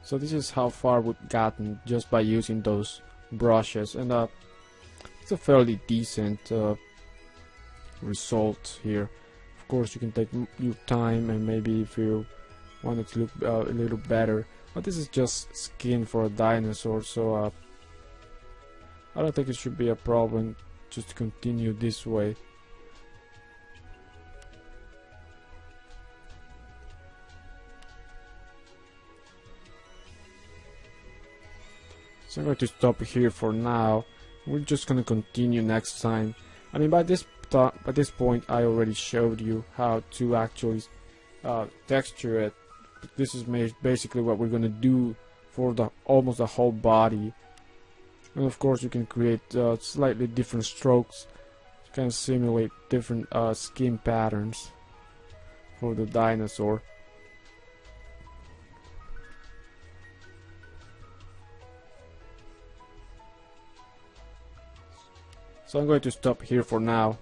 So this is how far we've gotten just by using those brushes, and it's a fairly decent result here. Of course, you can take your time, and maybe if you want it to look a little better, but this is just skin for a dinosaur, so I don't think it should be a problem just to continue this way. So I'm going to stop here for now. We're just going to continue next time. I mean, by this point I already showed you how to actually texture it. This is basically what we're going to do for almost the whole body. And of course you can create slightly different strokes. You can simulate different skin patterns for the dinosaur. So I'm going to stop here for now.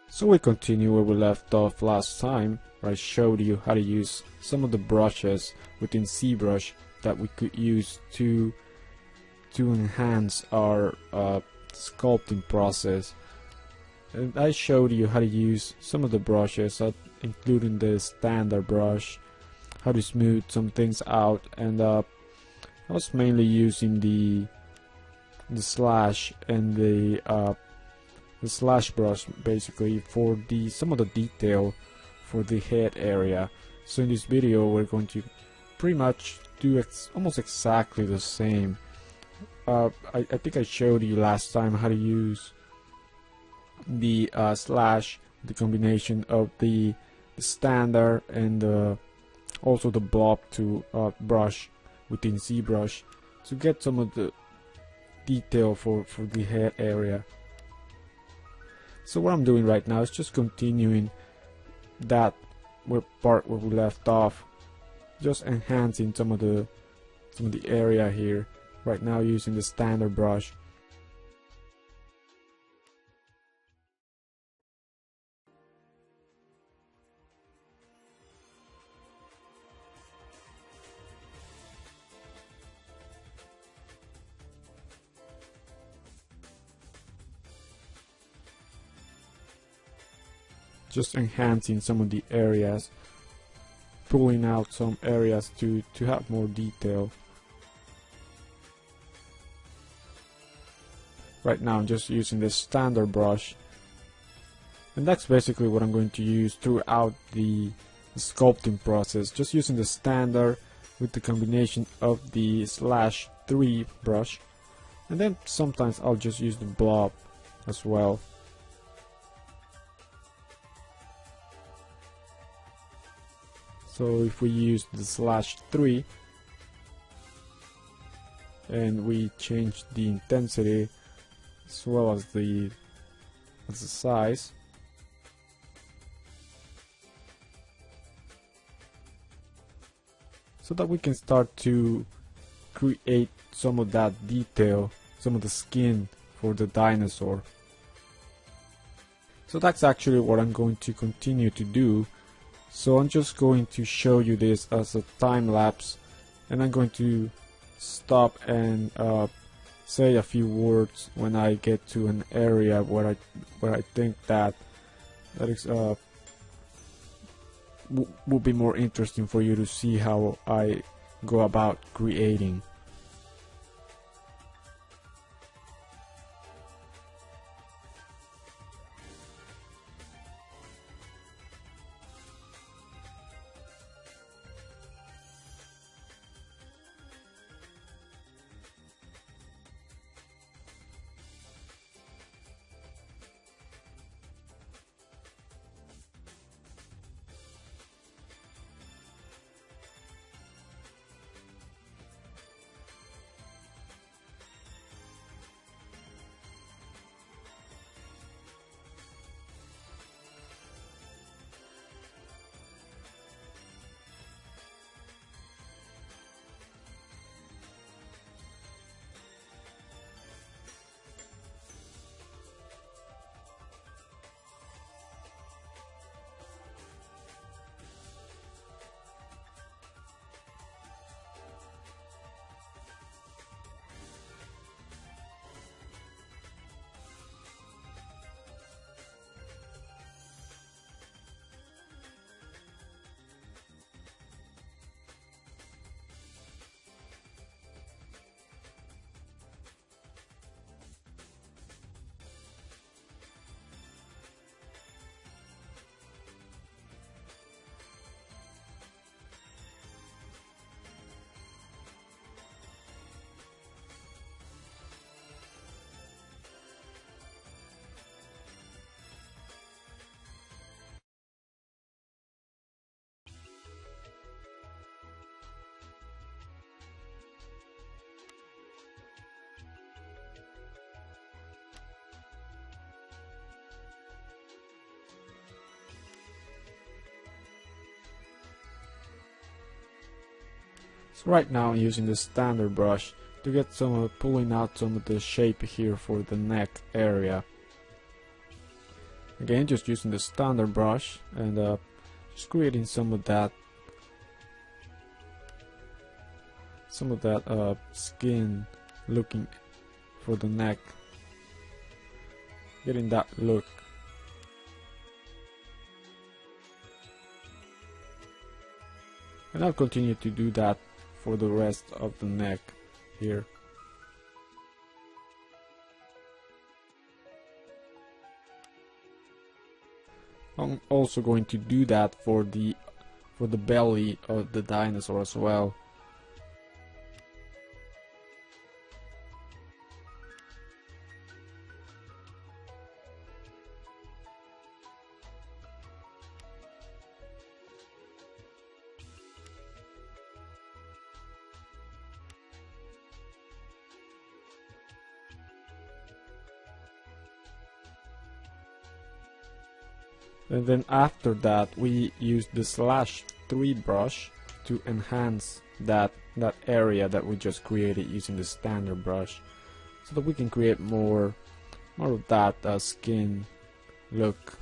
So we continue where we left off last time, where I showed you how to use some of the brushes within Zbrush that we could use to enhance our sculpting process. And I showed you how to use some of the brushes, including the standard brush, how to smooth some things out, and I was mainly using the slash and the slash brush basically for some of the detail for the head area. So in this video we're going to pretty much do almost exactly the same. I think I showed you last time how to use the slash, the combination of the standard and also the blob to brush within Zbrush to get some of the detail for the head area. So what I'm doing right now is just continuing that part where we left off, just enhancing some of the area here right now using the standard brush. Just enhancing some of the areas, pulling out some areas to have more detail. Right now I'm just using the standard brush, and that's basically what I'm going to use throughout the sculpting process, just using the standard with the combination of the slash 3 brush, and then sometimes I'll just use the blob as well. So if we use the slash 3 and we change the intensity as well as the size, so that we can start to create some of that detail, some of the skin for the dinosaur. So that's actually what I'm going to continue to do. So I'm just going to show you this as a time lapse, and I'm going to stop and say a few words when I get to an area where I think that is would be more interesting for you to see how I go about creating. So right now I'm using the standard brush to get some pulling out some of the shape here for the neck area. Again, just using the standard brush and just creating some of that skin looking for the neck, getting that look. And I'll continue to do that for the rest of the neck here. I'm also going to do that for the belly of the dinosaur as well. And then after that we use the /3 brush to enhance that area that we just created using the standard brush, so that we can create more of that skin look.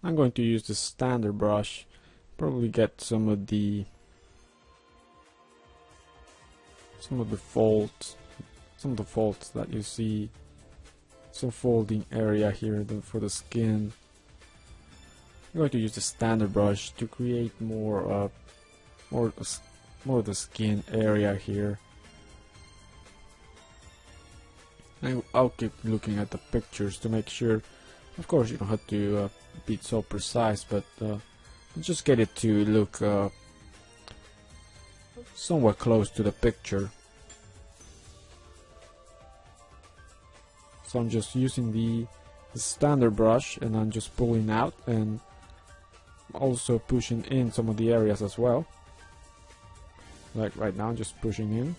I'm going to use the standard brush, probably get some of the faults that you see, some folding area here for the skin. I'm going to use the standard brush to create more of the skin area here. And I'll keep looking at the pictures to make sure. Of course, you don't have to be so precise, but just get it to look somewhat close to the picture. So I'm just using the standard brush, and I'm just pulling out and also pushing in some of the areas as well. Like right now, just pushing in.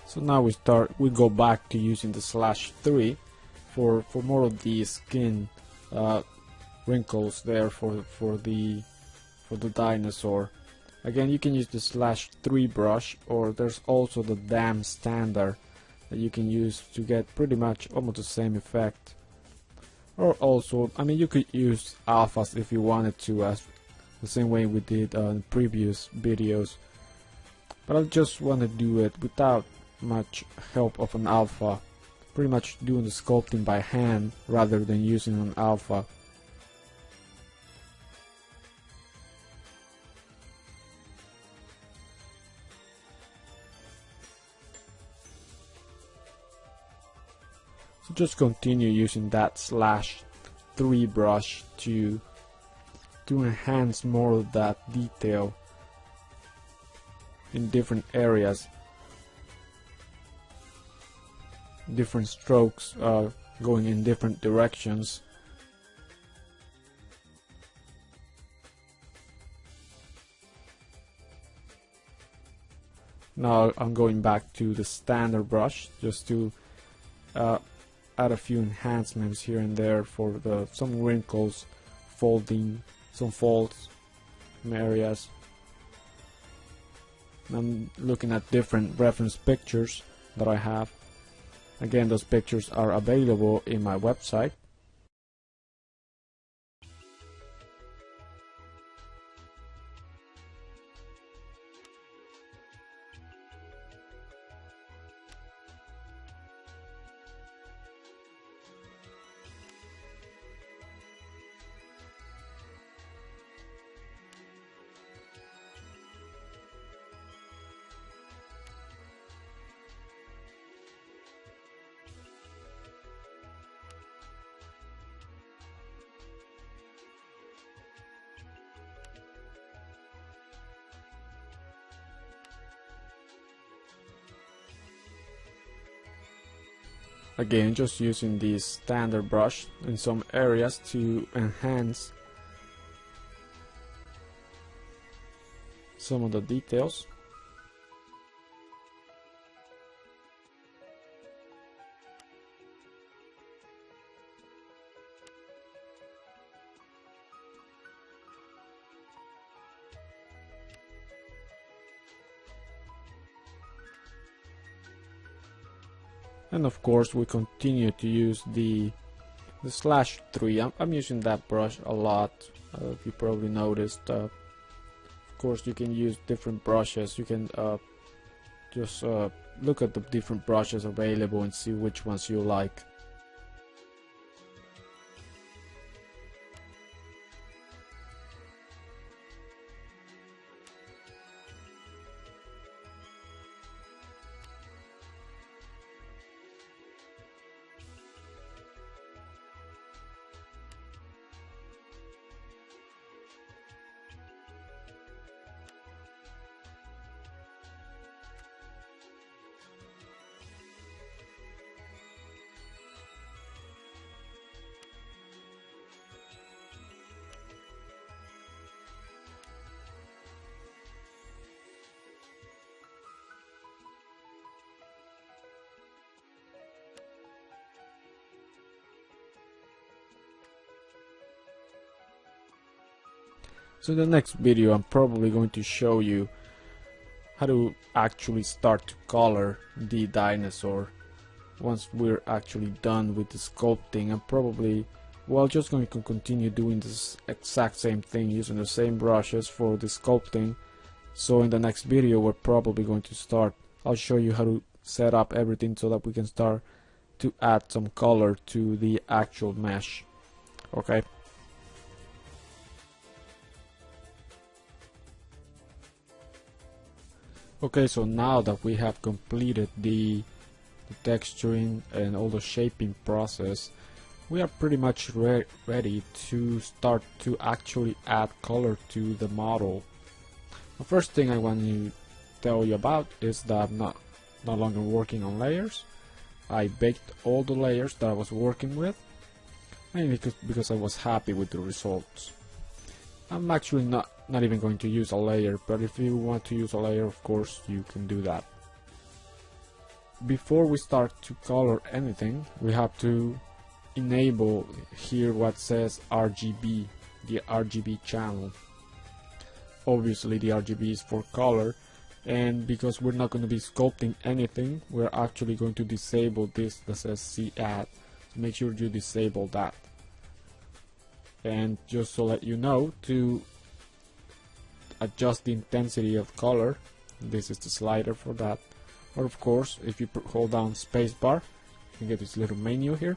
So now we go back to using the /3 for more of the skin wrinkles there for the dinosaur. Again, you can use the /3 brush, or there's also the dam standard that you can use to get pretty much almost the same effect. Or also, I mean, you could use alphas if you wanted to, as the same way we did in previous videos. But I just want to do it without much help of an alpha, pretty much doing the sculpting by hand rather than using an alpha. So just continue using that /3 brush to enhance more of that detail. in different areas, different strokes going in different directions. Now I'm going back to the standard brush just to add a few enhancements here and there for some wrinkles, folding, some folds, some areas. I'm looking at different reference pictures that I have. Again, those pictures are available in my website. Again, just using the standard brush in some areas to enhance some of the details. And of course we continue to use the /3. I'm using that brush a lot, if you probably noticed. Of course you can use different brushes. You can just look at the different brushes available and see which ones you like. So in the next video I'm probably going to show you how to actually start to color the dinosaur. Once we're actually done with the sculpting, I'm probably, well, just going to continue doing this exact same thing using the same brushes for the sculpting. So in the next video we're probably going to start, I'll show you how to set up everything so that we can start to add some color to the actual mesh. Okay. Okay, so now that we have completed the texturing and all the shaping process, we are pretty much ready to start to actually add color to the model. The first thing I want to tell you about is that I'm no longer working on layers. I baked all the layers that I was working with, mainly because I was happy with the results. I'm actually not even going to use a layer, but if you want to use a layer, of course you can do that. Before we start to color anything, we have to enable here what says RGB, the RGB channel. Obviously the RGB is for color, and because we're not going to be sculpting anything, we're actually going to disable this that says see add. So make sure you disable that. And just to let you know, to adjust the intensity of color, this is the slider for that. Or of course, if you hold down spacebar, you can get this little menu here,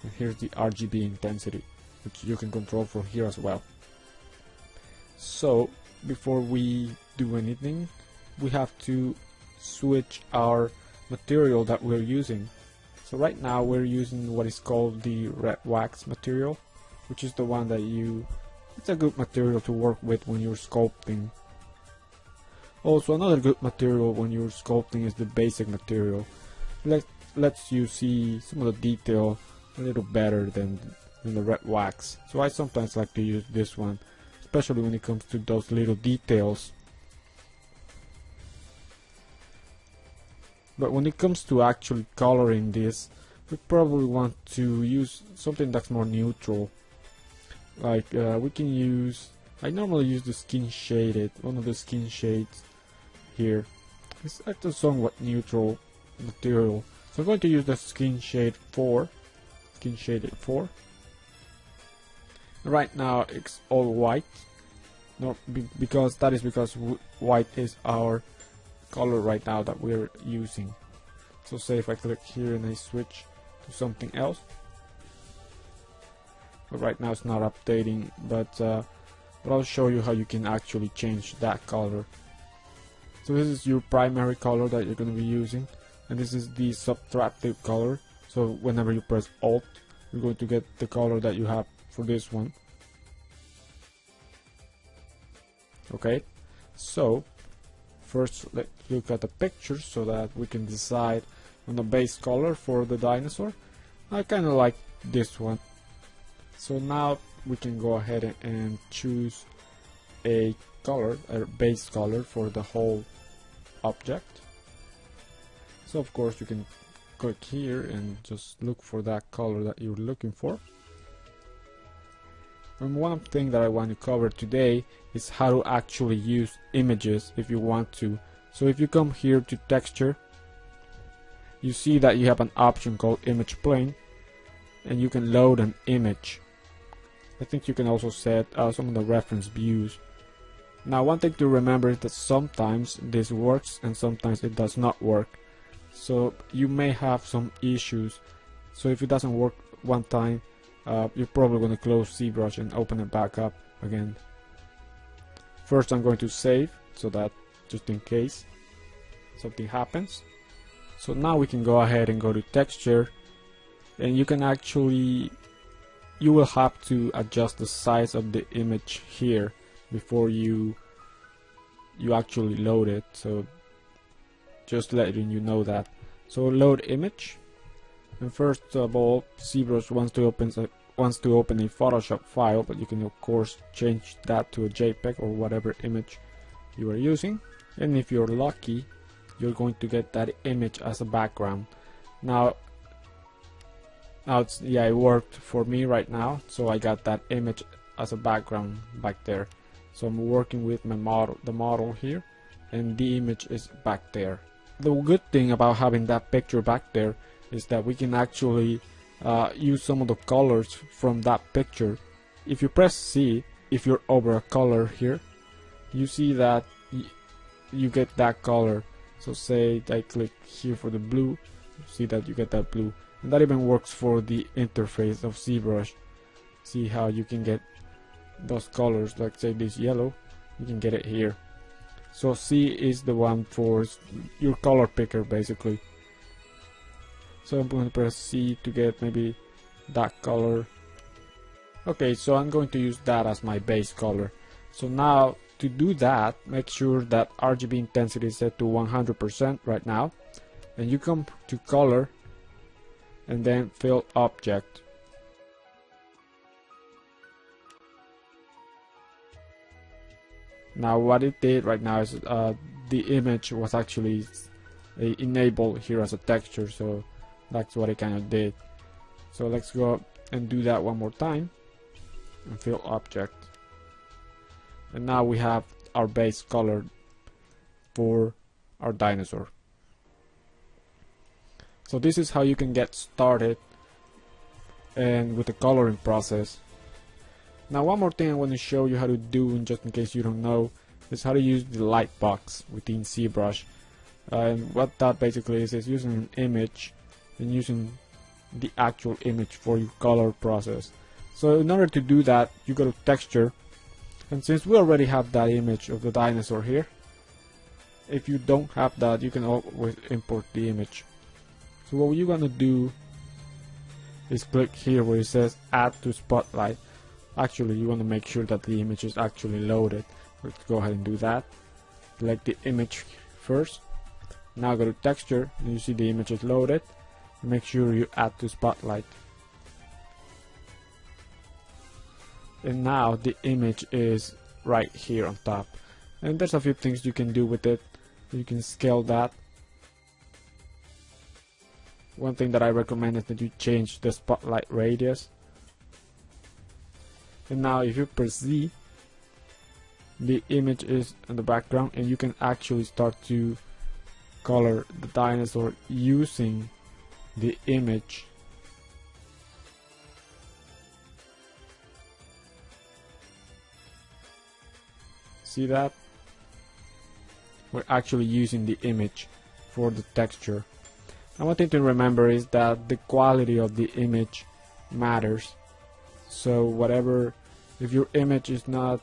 and here's the RGB intensity, which you can control from here as well. So before we do anything, we have to switch our material that we're using. So right now we're using what is called the red wax material, which is the one that it's a good material to work with when you're sculpting. Also, another good material when you're sculpting is the basic material. Lets you see some of the detail a little better than the red wax. So I sometimes like to use this one, especially when it comes to those little details. But when it comes to actually coloring this, we probably want to use something that's more neutral. Like we can use, I normally use the skin shaded, one of the skin shades here. It's actually somewhat neutral material. So I'm going to use the skin shaded 4. Right now it's all white. No, because white is our color right now that we're using. So say if I click here and I switch to something else. But right now it's not updating, but I'll show you how you can actually change that color. So this is your primary color that you're going to be using, and this is the subtractive color. So whenever you press Alt, you're going to get the color that you have for this one. Okay, so first let's look at the picture so that we can decide on the base color for the dinosaur. I kind of like this one. So now we can go ahead and choose a color, a base color for the whole object. So of course you can click here and just look for that color that you're looking for. And one thing that I want to cover today is how to actually use images if you want to. So if you come here to texture, you see that you have an option called image plane, and you can load an image. I think you can also set some of the reference views. Now one thing to remember is that sometimes this works and sometimes it does not work. So you may have some issues. So if it doesn't work one time, you're probably going to close Zbrush and open it back up again. First I'm going to save, so that just in case something happens. So now we can go ahead and go to texture, and you can actually, you will have to adjust the size of the image here before you actually load it. So just letting you know that. So load image, and first of all Zbrush wants to open a Photoshop file, but you can of course change that to a JPEG or whatever image you are using, and if you're lucky you're going to get that image as a background. Now it's, yeah, it worked for me right now, so I got that image as a background back there. So I'm working with my the model here, and the image is back there. The good thing about having that picture back there is that we can actually use some of the colors from that picture. If you press C, if you're over a color here, you see that you get that color. So say I click here for the blue, you see that you get that blue, and that even works for the interface of Zbrush. See how you can get those colors, like say this yellow, you can get it here. So C is the one for your color picker basically. So I'm going to press C to get maybe that color. Okay, so I'm going to use that as my base color. So now to do that, make sure that RGB intensity is set to 100% right now, and you come to color and then fill object. Now what it did right now is the image was actually enabled here as a texture, so that's what it kind of did. So let's go and do that one more time and fill object, and now we have our base color for our dinosaur. So this is how you can get started and with the coloring process. Now one more thing I want to show you how to do, and just in case you don't know, is how to use the light box within Zbrush. And what that basically is using an image and using the actual image for your color process. So in order to do that, you go to texture, and since we already have that image of the dinosaur here, if you don't have that, you can always import the image. So what you're gonna do is click here where it says add to spotlight. Actually, you want to make sure that the image is actually loaded. Let's go ahead and do that. select the image first. Now go to texture, and you see the image is loaded. Make sure you add to spotlight. And now the image is right here on top. And there's a few things you can do with it. You can scale that. One thing that I recommend is that you change the spotlight radius. And now if you press Z, the image is in the background, and you can actually start to color the dinosaur using the image. See that? We're actually using the image for the texture. And one thing to remember is that the quality of the image matters. So whatever, if your image is not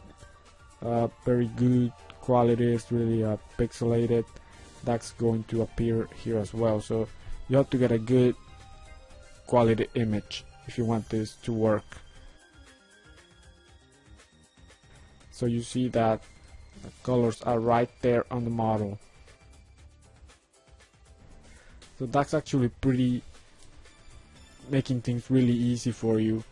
very good quality, it's really pixelated, that's going to appear here as well. So you have to get a good quality image if you want this to work. So you see that the colors are right there on the model. So that's actually pretty, making things really easy for you.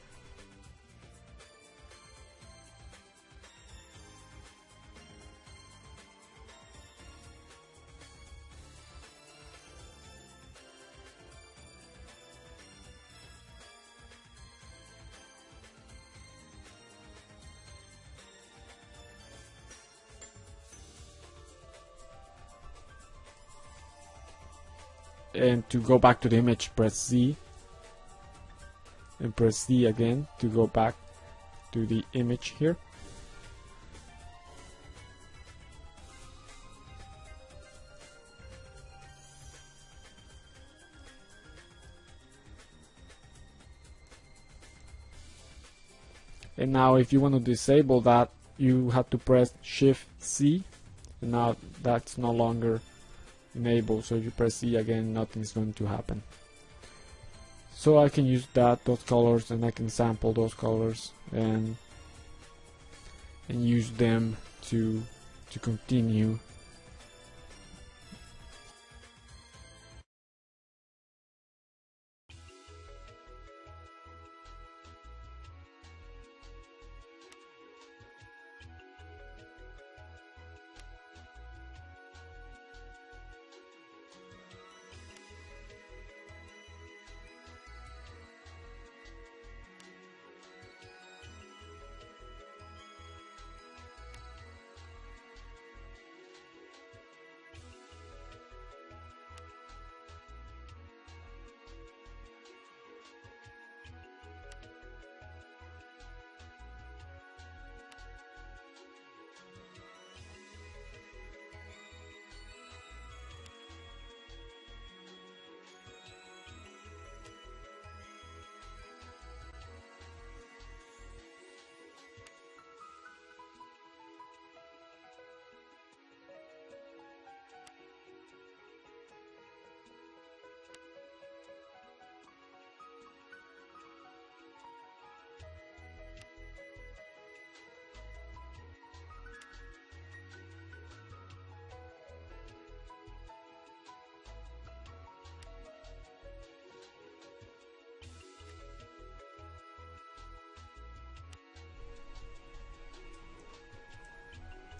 And to go back to the image, press Z, and press Z again to go back to the image here. And now if you want to disable that, you have to press Shift C, and now that's no longer enable. So if you press C again, nothing's going to happen. So I can use those colors, and I can sample those colors and use them to continue.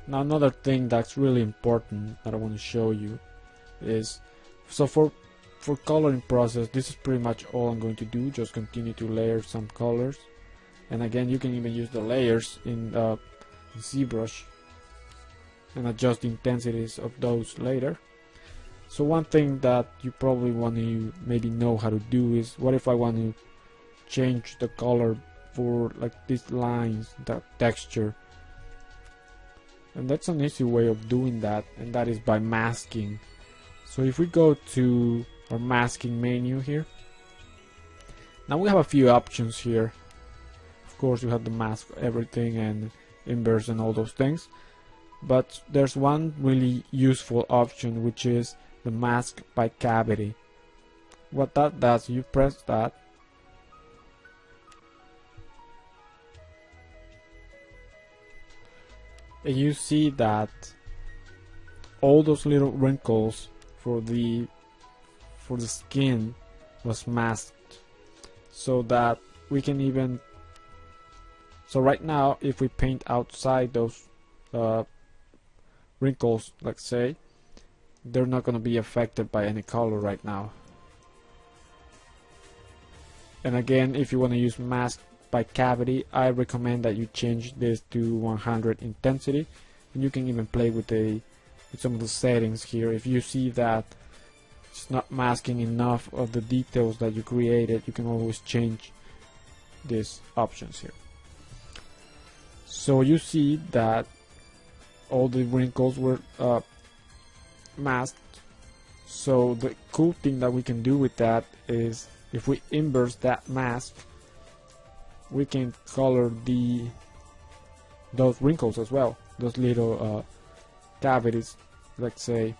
Now another thing that's really important that I want to show you is, so for coloring process, this is pretty much all I'm going to do. Just continue to layer some colors, and again you can even use the layers in Zbrush and adjust the intensities of those later. So one thing that you probably want to maybe know how to do is, what if I want to change the color for like these lines, that texture? And that's an easy way of doing that, and that is by masking. So if we go to our masking menu here, now we have a few options here. Of course you have to mask everything and inverse and all those things, but there's one really useful option, which is the mask by cavity. What that does, you press that, and you see that all those little wrinkles for the skin was masked, so that we can even, so right now if we paint outside those wrinkles, let's say, they're not going to be affected by any color right now. And again, if you want to use mask by cavity, I recommend that you change this to 100 intensity, and you can even play with some of the settings here. If you see that it's not masking enough of the details that you created, you can always change these options here. So you see that all the wrinkles were masked. So the cool thing that we can do with that is, if we inverse that mask, we can color those wrinkles as well, those little cavities, let's say.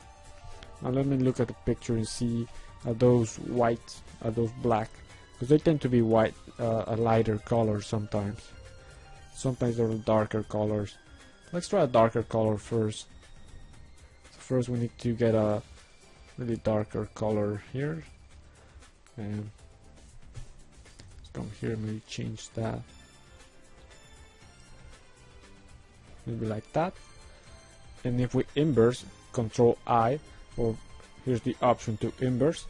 Now let me look at the picture and see, are those white, are those black? Because they tend to be white, a lighter color sometimes. Sometimes they're darker colors. Let's try a darker color first. So first we need to get a really darker color here, and let's come here, maybe change that, maybe like that. And if we inverse, Control I, or here's the option to inverse.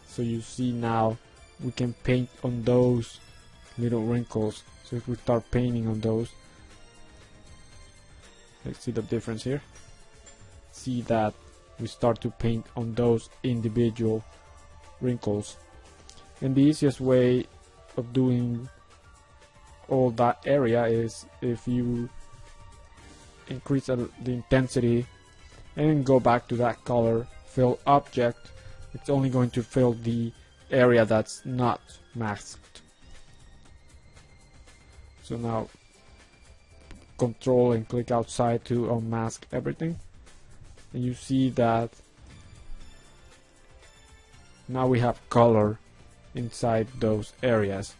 So you see now we can paint on those little wrinkles. So if we start painting on those, let's see the difference here. See that we start to paint on those individual wrinkles. And the easiest way of doing all that area is if you increase the intensity and then go back to that color, fill object, it's only going to fill the area that's not masked. So now Control and click outside to unmask everything, and you see that now we have color inside those areas.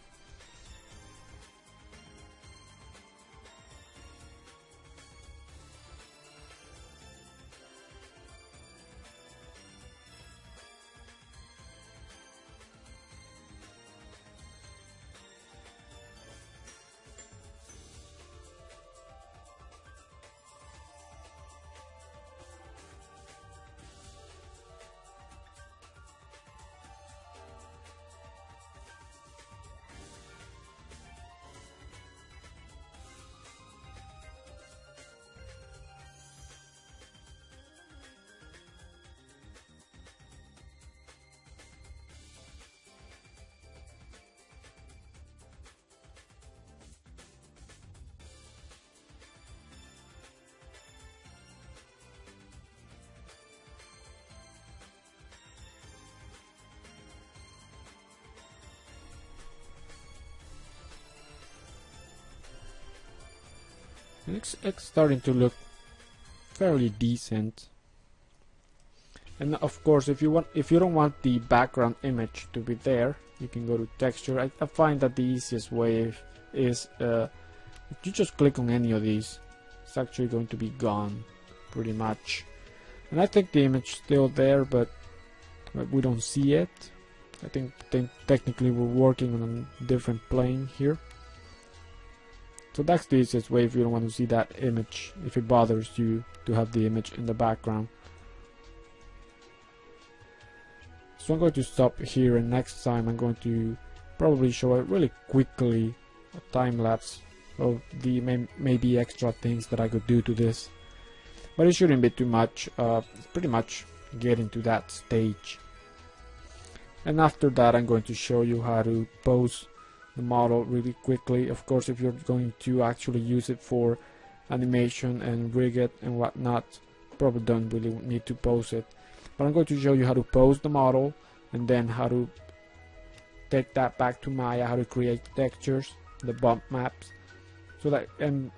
It's starting to look fairly decent. And of course, if you don't want the background image to be there, you can go to texture. I find that the easiest way is if you just click on any of these, it's actually going to be gone pretty much. And I think the image is still there, but we don't see it. I think technically we're working on a different plane here. So that's the easiest way if you don't want to see that image, if it bothers you to have the image in the background. So I'm going to stop here, and next time I'm going to probably show it really quickly, a time lapse of the maybe extra things that I could do to this. But it shouldn't be too much, it's pretty much getting to that stage. And after that I'm going to show you how to pose the model really quickly. Of course, if you're going to actually use it for animation and rig it and whatnot, probably don't really need to pose it. But I'm going to show you how to pose the model, and then how to take that back to Maya, how to create textures, the bump maps, so that, and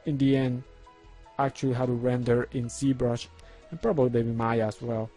in the end actually how to render in Zbrush and probably maybe Maya as well.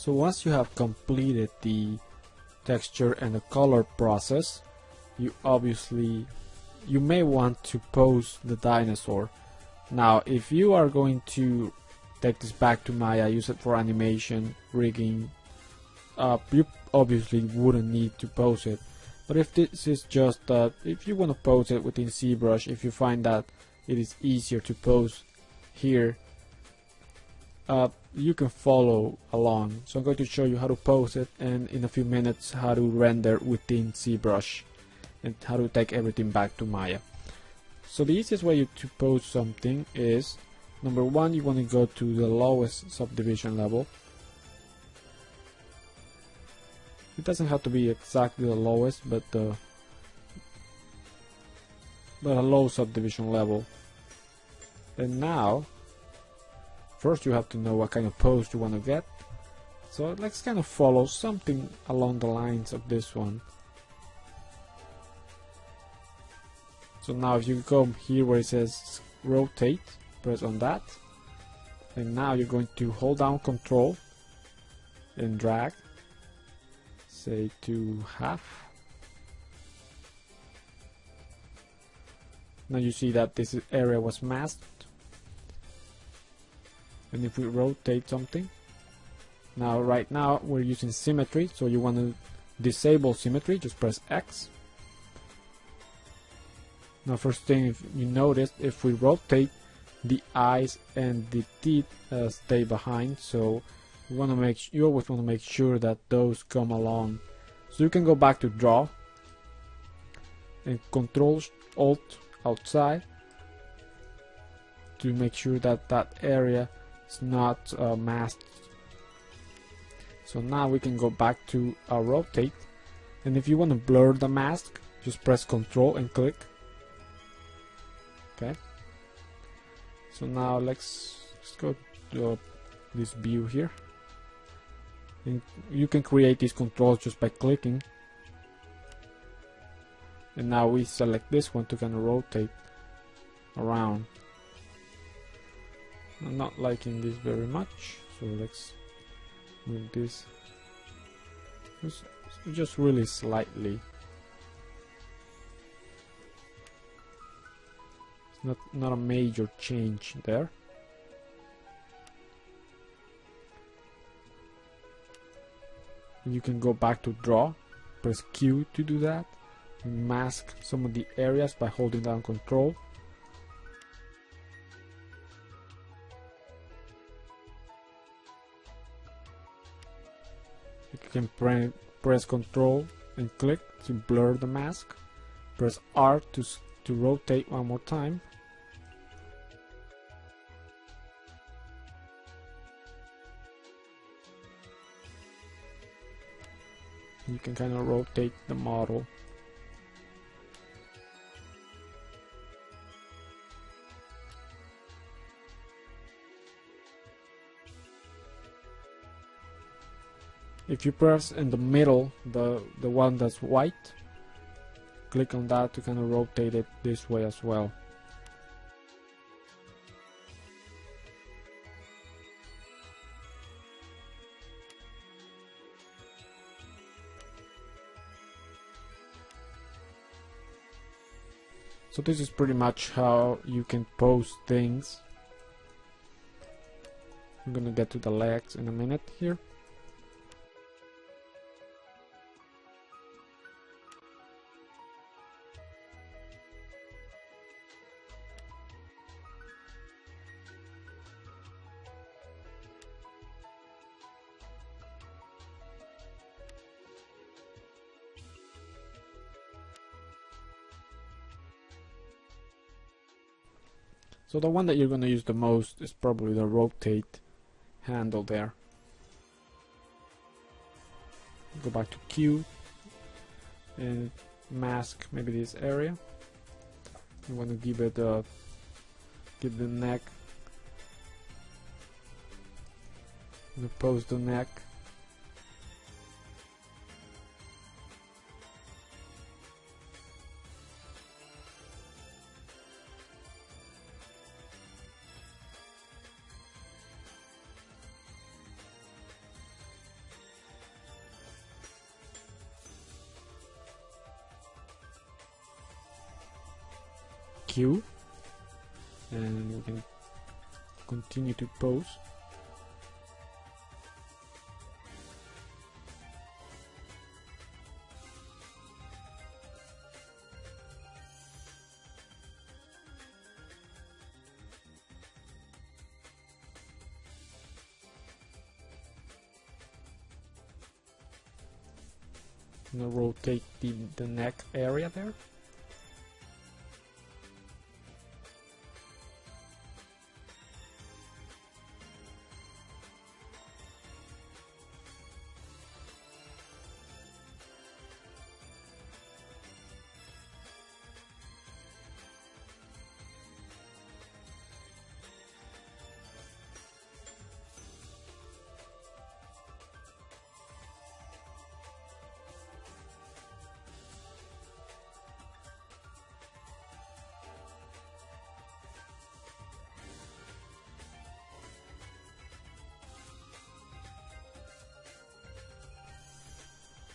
So once you have completed the texture and the color process, you may want to pose the dinosaur. Now if you are going to take this back to Maya, use it for animation, rigging, you obviously wouldn't need to pose it. But if this is just if you want to pose it within Zbrush, if you find that it is easier to pose here, you can follow along. So I'm going to show you how to pose it, and in a few minutes how to render within Zbrush and how to take everything back to Maya. So the easiest way to pose something is, number one, you want to go to the lowest subdivision level. It doesn't have to be exactly the lowest, but a low subdivision level. And now, first you have to know what kind of pose you want to get. So let's kind of follow something along the lines of this one. So now if you come here where it says rotate, press on that. And now you're going to hold down Control and drag, say to half. Now you see that this area was masked. And if we rotate something, right now we're using symmetry, so you want to disable symmetry, just press X. Now first thing, if you notice, if we rotate, the eyes and the teeth stay behind, so you always want to make sure that those come along. So you can go back to draw and Control Alt outside to make sure that that area is not masked. So now we can go back to our rotate, and if you want to blur the mask, just press Control and click. Okay. So now let's go to this view here. And you can create these controls just by clicking. And now we select this one to kind of rotate around. I'm not liking this very much, so let's move this just really slightly. It's not a major change there. You can go back to draw, press Q to do that, and mask some of the areas by holding down Control. You can press Control and click to blur the mask. Press R to rotate one more time. You can kind of rotate the model. If you press in the middle, the one that's white, click on that to kind of rotate it this way as well. So this is pretty much how you can pose things. I'm gonna get to the legs in a minute here. So the one that you're going to use the most is probably the rotate handle there. Go back to Q and mask maybe this area. You want to give it give the neck, pose the neck. Q, and we can continue to pose. I'm gonna rotate the neck area there.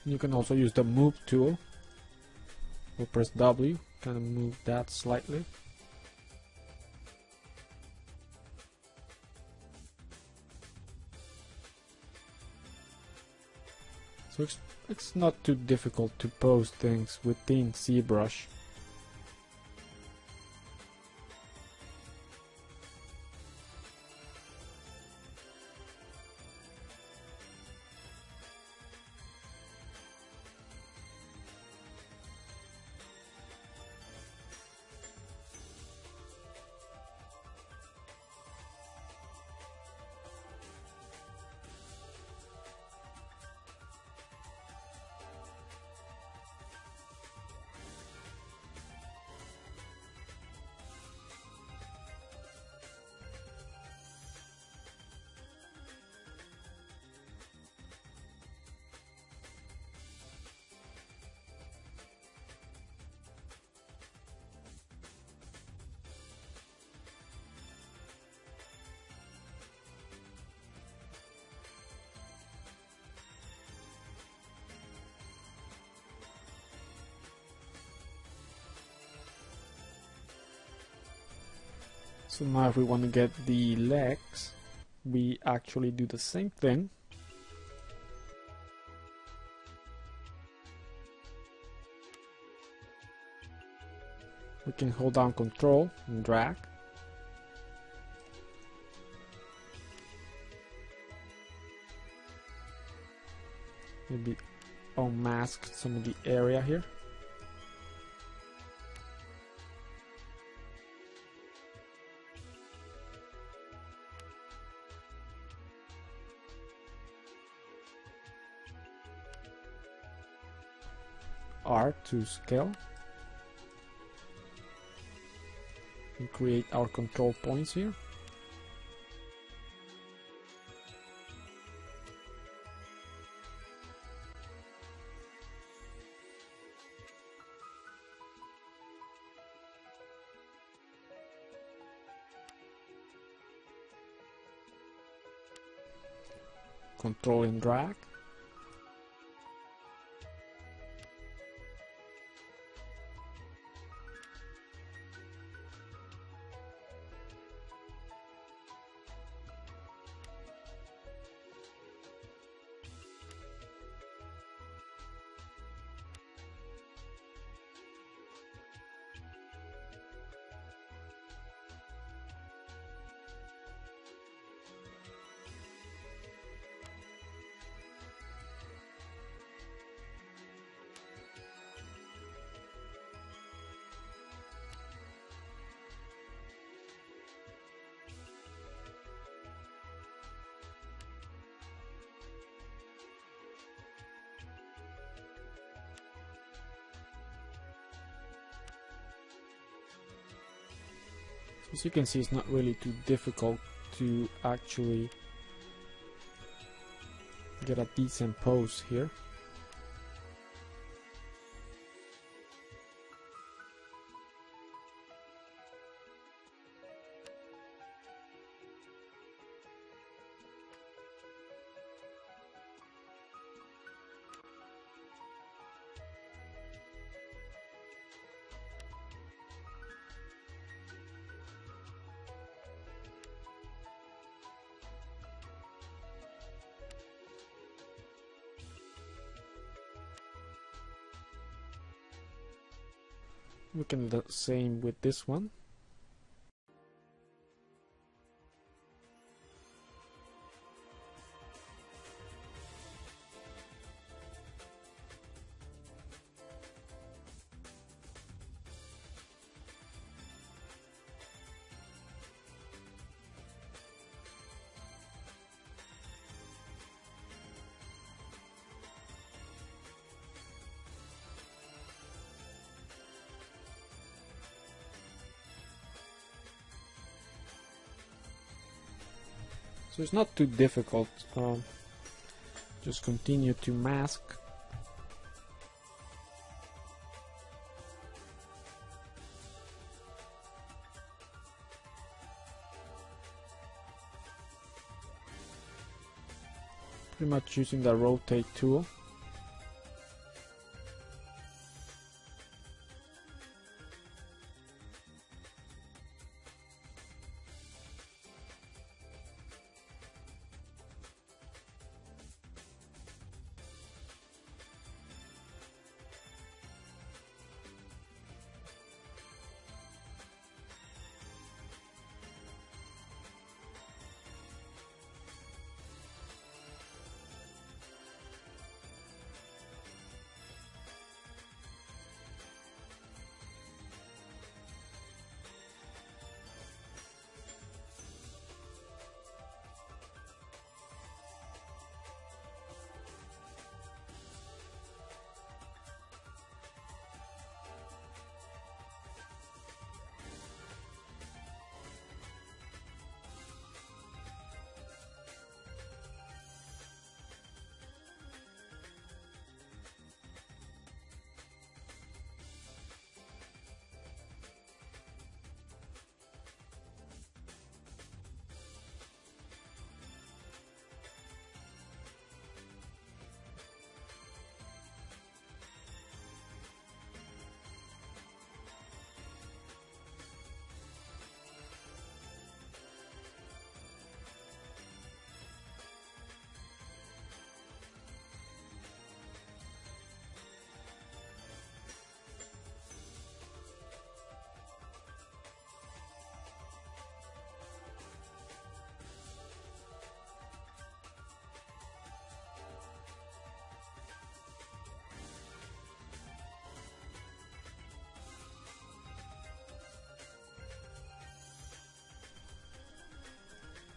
You can also use the move tool. We'll press W, kind of move that slightly. So it's not too difficult to pose things within ZBrush. So now if we want to get the legs, we actually do the same thing. We can hold down Control and drag. Maybe unmask some of the area here. R to scale and create our control points here. Control and drag. As you can see, it's not really too difficult to actually get a decent pose here. We can do the same with this one. So it's not too difficult. Just continue to mask. Pretty much using the rotate tool.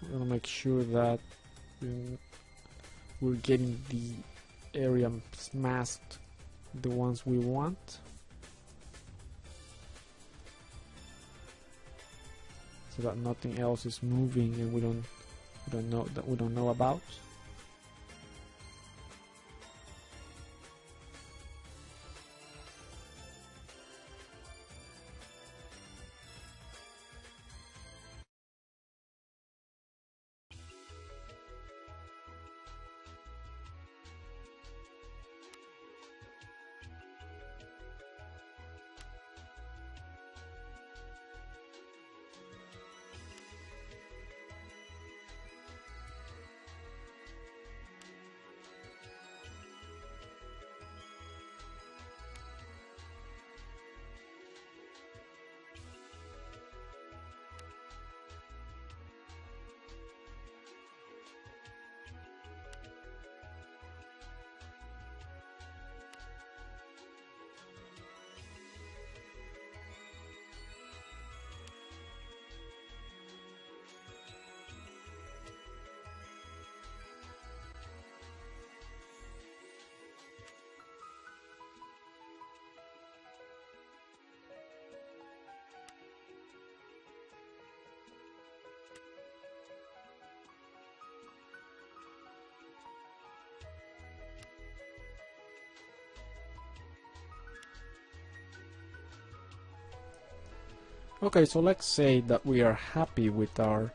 We're gonna make sure that we're getting the area masked, the ones we want. So that nothing else is moving and we don't know about. Okay, so let's say that we are happy with our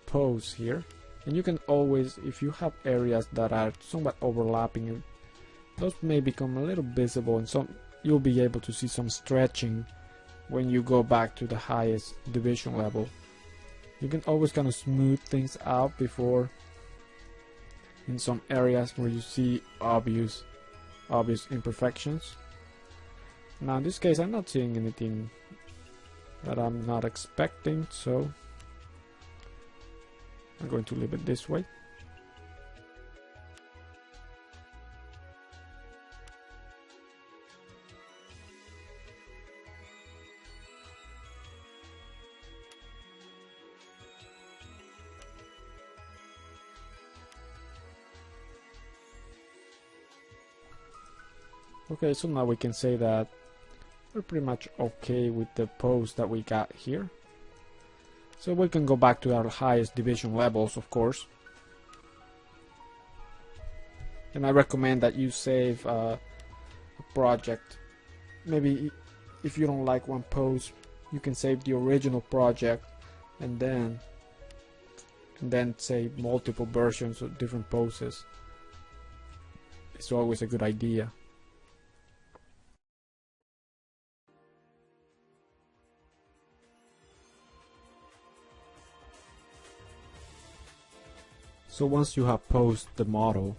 pose here, and you can always, if you have areas that are somewhat overlapping, those may become a little visible, and you'll be able to see some stretching when you go back to the highest division level. You can always kind of smooth things out before in some areas where you see obvious imperfections. Now in this case I'm not seeing anything that I'm not expecting, so I'm going to leave it this way. Okay, so now we can say that we're pretty much okay with the pose that we got here. So we can go back to our highest division levels, of course. And I recommend that you save a project. Maybe if you don't like one pose, you can save the original project and then save multiple versions of different poses. It's always a good idea. So once you have posed the model,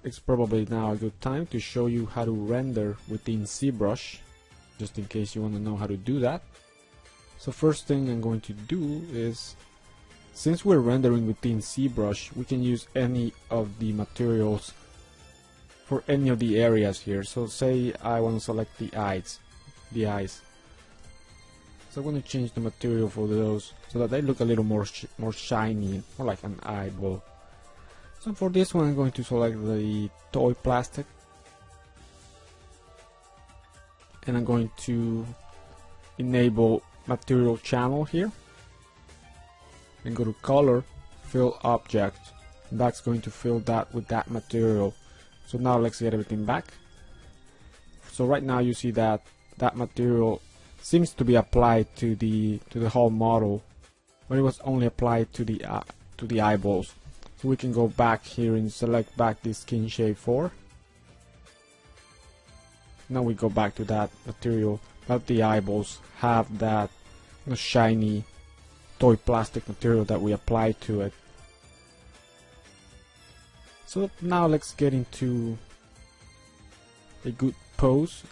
it's probably now a good time to show you how to render within Zbrush, just in case you want to know how to do that. So first thing I'm going to do is, since we're rendering within Zbrush, we can use any of the materials for any of the areas here. So say I want to select the eyes. So I'm going to change the material for those so that they look a little more shiny, more like an eyeball. So for this one I'm going to select the toy plastic, and I'm going to enable material channel here and go to color, fill object. That's going to fill that with that material. So now let's get everything back. So right now you see that that material seems to be applied to the whole model, but it was only applied to the eyeballs. So we can go back here and select back the skin shape 4. Now we go back to that material, but the eyeballs have that shiny toy plastic material that we applied to it. So now let's get into a good pose,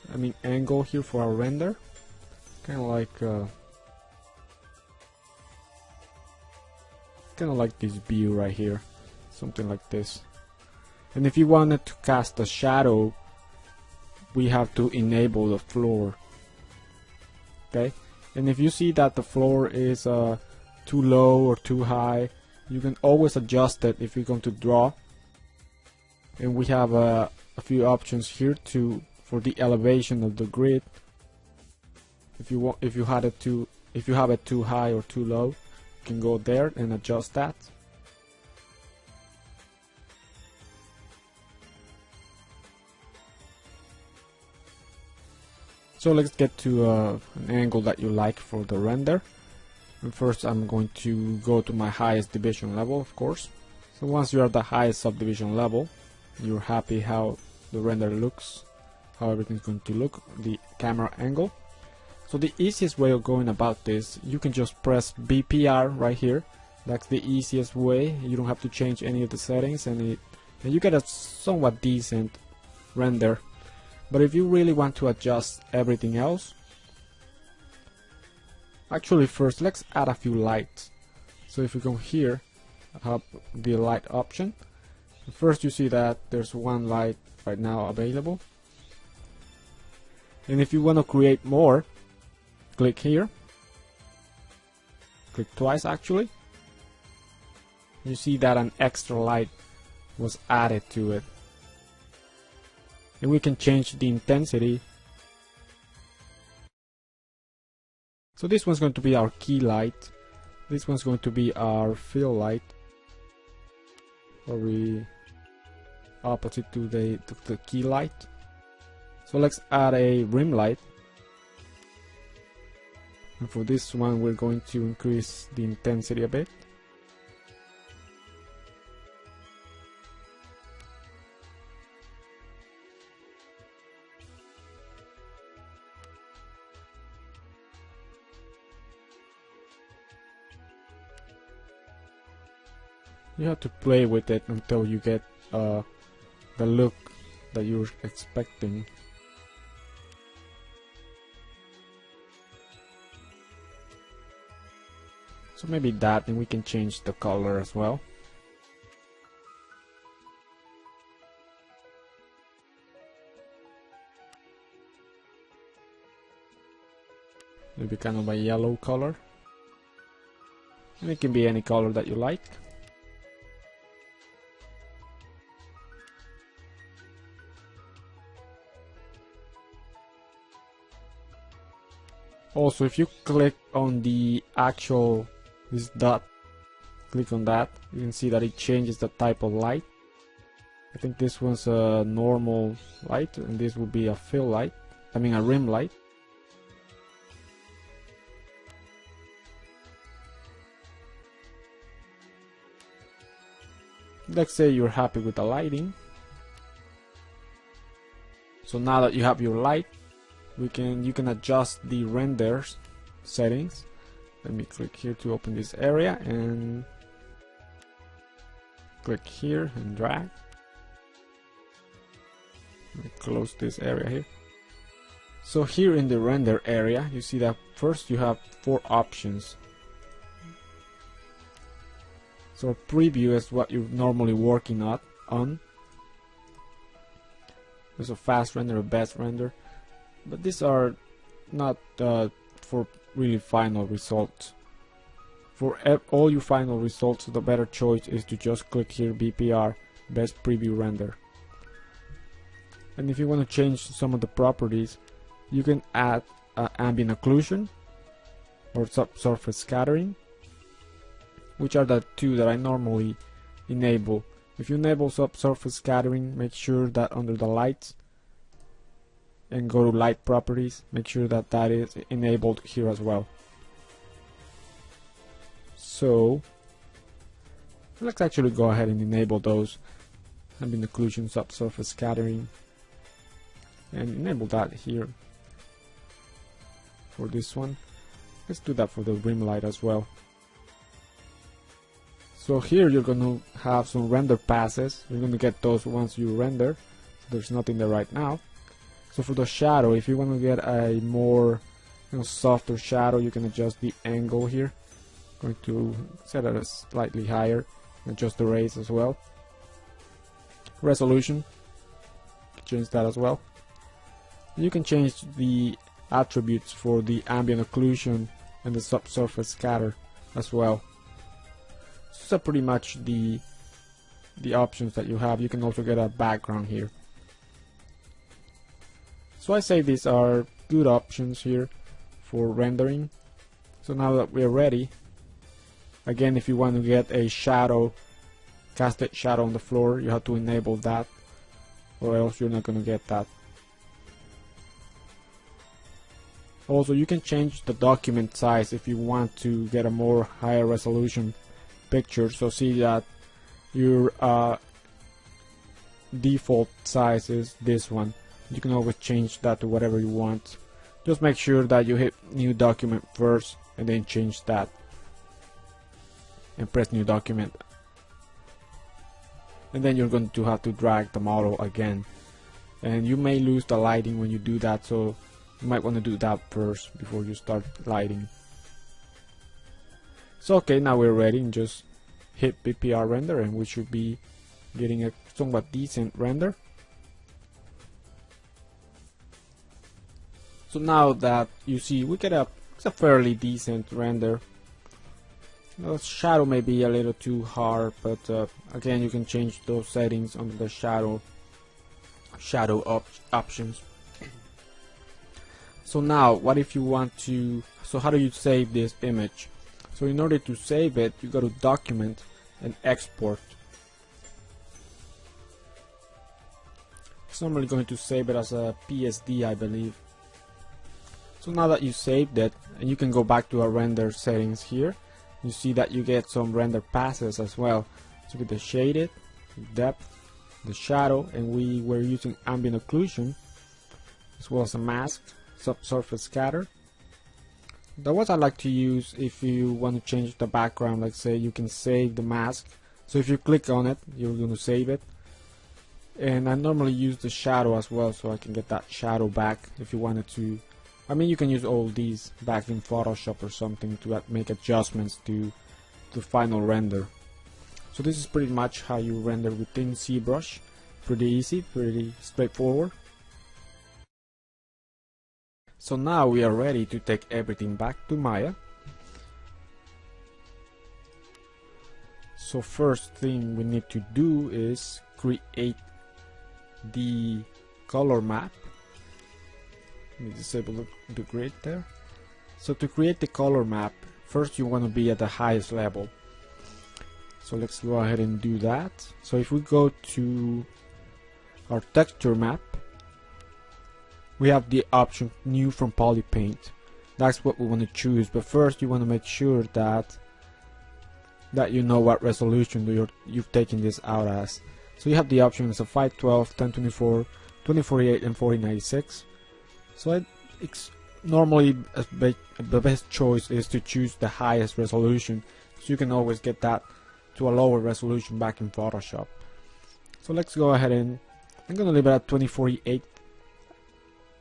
angle here for our render. Kind of like this view right here, something like this. And if you wanted to cast a shadow, we have to enable the floor. Okay, and if you see that the floor is too low or too high, you can always adjust it if you're going to draw. And we have a few options here for the elevation of the grid. If you have it too high or too low, you can go there and adjust that. So let's get to an angle that you like for the render. And first I'm going to go to my highest division level, of course. So once you're at the highest subdivision level, you're happy how the render looks, how everything's going to look, the camera angle. So the easiest way of going about this, you can just press BPR right here. That's the easiest way. You don't have to change any of the settings, and you get a somewhat decent render. But if you really want to adjust everything else, actually first let's add a few lights. So if you go here, have the light option. First you see that there's one light right now available. And if you want to create more, click here, click twice actually. You see that an extra light was added to it. And we can change the intensity. So this one's going to be our key light. This one's going to be our fill light. Probably opposite to the key light. So let's add a rim light. And for this one we're going to increase the intensity a bit. You have to play with it until you get the look that you're expecting. So maybe that, and we can change the color as well. Maybe kind of a yellow color. And it can be any color that you like. Also, if you click on the actual this dot, click on that, you can see that it changes the type of light. I think this one's a normal light, and this will be a fill light, I mean a rim light. Let's say you're happy with the lighting. So now that you have your light, you can adjust the render settings. Let me click here to open this area and click here and drag. Let me close this area here. So here in the render area, you see that first you have 4 options. So preview is what you're normally working on. There's a fast render, a best render, but these are not for really final results. For all your final results, the better choice is to just click here, BPR, best preview render. And if you want to change some of the properties, you can add ambient occlusion or subsurface scattering, which are the 2 that I normally enable. If you enable subsurface scattering, make sure that under the lights and go to light properties, make sure that that is enabled here as well. So let's actually go ahead and enable those ambient occlusion, subsurface scattering, and enable that here for this one. Let's do that for the rim light as well. So here you're going to have some render passes. You're going to get those once you render. So there's nothing there right now. So for the shadow, if you want to get a more softer shadow, you can adjust the angle here. I'm going to set it slightly higher. Adjust the rays as well. Resolution, change that as well. You can change the attributes for the ambient occlusion and the subsurface scatter as well. So pretty much the options that you have. You can also get a background here. So I say these are good options here for rendering. So now that we're ready, again, if you want to get a shadow, casted shadow on the floor, you have to enable that, or else you're not going to get that. Also, you can change the document size if you want to get a more higher resolution picture. So see that your default size is this one. You can always change that to whatever you want. Just make sure that you hit new document first and then change that and press new document, and then you're going to have to drag the model again, and you may lose the lighting when you do that, so you might want to do that first before you start lighting. So okay, now we're ready, and just hit BPR render and we should be getting a somewhat decent render. So now that you see, we get it's a fairly decent render. The shadow may be a little too hard, but again, you can change those settings under the shadow options. So now, what if you want to? So how do you save this image? So in order to save it, you go to Document and Export. It's normally going to save it as a PSD, I believe. So now that you saved it, and you can go back to our render settings here, you see that you get some render passes as well. So with the shaded, depth, the shadow, and we were using ambient occlusion, as well as a mask, subsurface scatter. The ones I like to use if you want to change the background, like say you can save the mask. So if you click on it, you're going to save it. And I normally use the shadow as well, so I can get that shadow back if you wanted to I mean, you can use all these back in Photoshop or something to make adjustments to the final render. So this is pretty much how you render within Zbrush. Pretty easy, pretty straightforward. So now we are ready to take everything back to Maya. So first thing we need to do is create the color map. Let me disable the grid there. So to create the color map, first you want to be at the highest level. So let's go ahead and do that. So if we go to our texture map, we have the option new from polypaint. That's what we want to choose, but first you want to make sure that you know what resolution you've taken this out as. So you have the options of 512, 1024, 2048 and 4096. So normally the best choice is to choose the highest resolution, so you can always get that to a lower resolution back in Photoshop. So let's go ahead and I'm gonna leave it at 2048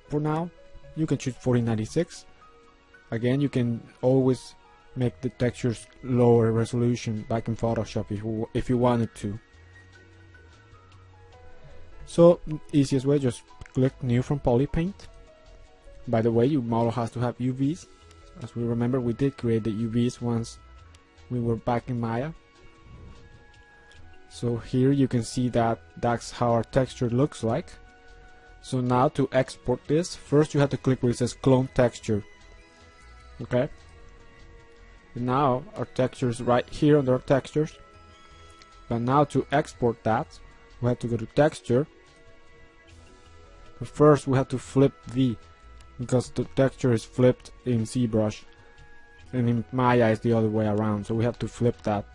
for now. You can choose 4096. Again, you can always make the textures lower resolution back in Photoshop if you wanted to. So easiest way, just click new from polypaint. By the way, your model has to have UVs. As we remember, we did create the UVs once we were back in Maya. So here you can see that that's how our texture looks like. So now to export this, first you have to click where it says clone texture. Okay. And now our texture is right here under our textures. But now to export that, we have to go to texture. But first we have to flip V, because the texture is flipped in Zbrush, and in Maya it's the other way around, so we have to flip that.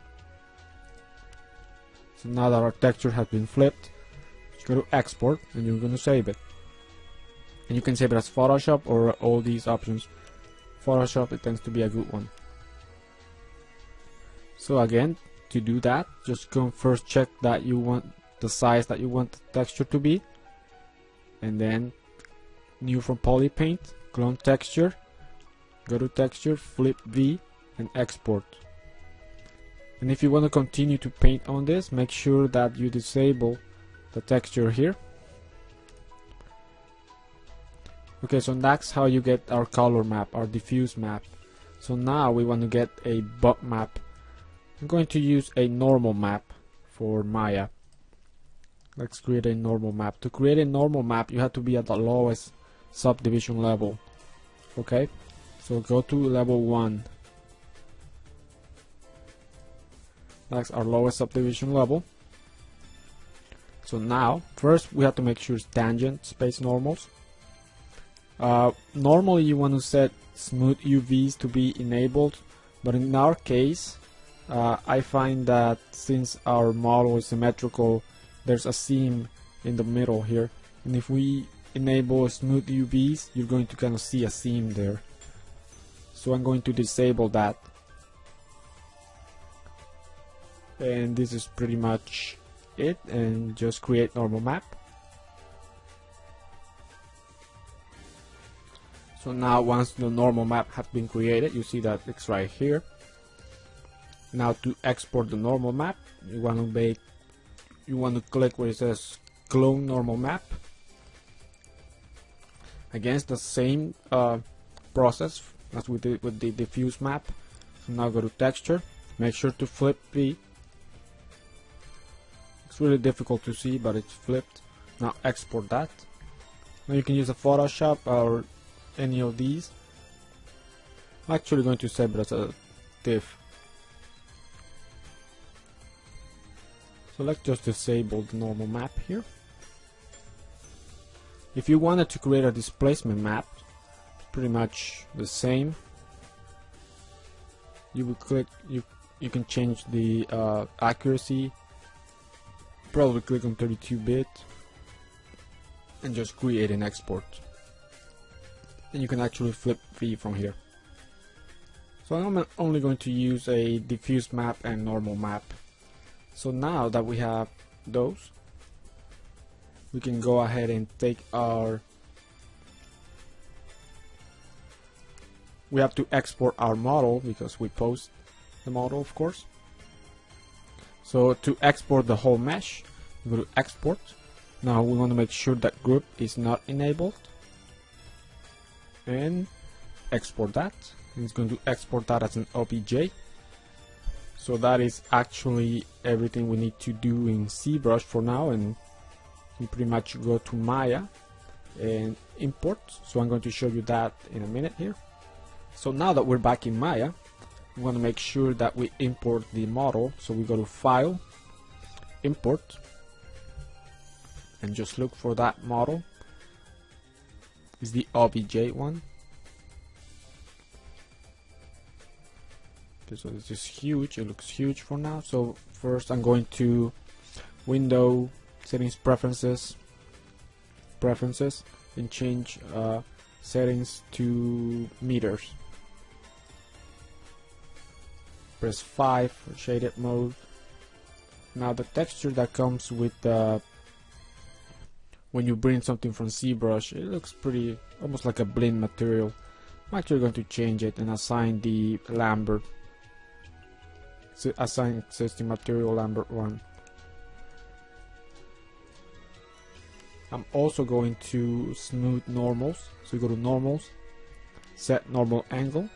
So now that our texture has been flipped, you go to export and you're going to save it. And you can save it as Photoshop or all these options. Photoshop, it tends to be a good one. So again, to do that, just go first check that you want the size that you want the texture to be, and then new from polypaint, clone texture, go to texture, flip V and export. And if you want to continue to paint on this, make sure that you disable the texture here. Okay, so that's how you get our color map, our diffuse map. So now we want to get a bump map. I'm going to use a normal map for Maya. Let's create a normal map. To create a normal map, you have to be at the lowest subdivision level. Okay, so go to level 1. That's our lowest subdivision level. So now, first we have to make sure it's tangent space normals. Normally you want to set smooth UVs to be enabled, but in our case, I find that since our model is symmetrical, there's a seam in the middle here, and if we enable smooth UVs, you're going to kind of see a seam there. So I'm going to disable that. And this is pretty much it, and just create normal map. So now once the normal map has been created, you see that it's right here. Now to export the normal map, you want to click where it says clone normal map. Again, it's the same process as we did with the diffuse map. So now go to texture, make sure to flip V. It's really difficult to see, but it's flipped. Now export that. Now you can use a Photoshop or any of these. I'm actually going to save it as a diff. So let's just disable the normal map here. If you wanted to create a displacement map, pretty much the same. You would click, you can change the accuracy. Probably click on 32-bit and just create an export. And you can actually flip V from here. So I'm only going to use a diffuse map and normal map. So now that we have those, we can go ahead and take our we have to export our model because we post the model, of course. So to export the whole mesh, we go to export. Now we want to make sure that group is not enabled, and export that. And it's going to export that as an OBJ. So that is actually everything we need to do in Zbrush for now, and we pretty much go to Maya and import. So I'm going to show you that in a minute here. So now that we're back in Maya, we want to make sure that we import the model. So we go to File, Import, and just look for that model. It's the OBJ one. Okay, so this is huge. It looks huge for now. So first I'm going to Window, Settings, Preferences, and change settings to meters. Press 5 for shaded mode. Now the texture that comes with when you bring something from Zbrush, it looks pretty almost like a blend material. I'm actually going to change it and assign the Lambert. So assign existing material Lambert 1. I'm also going to smooth normals. So you go to normals, set normal angle,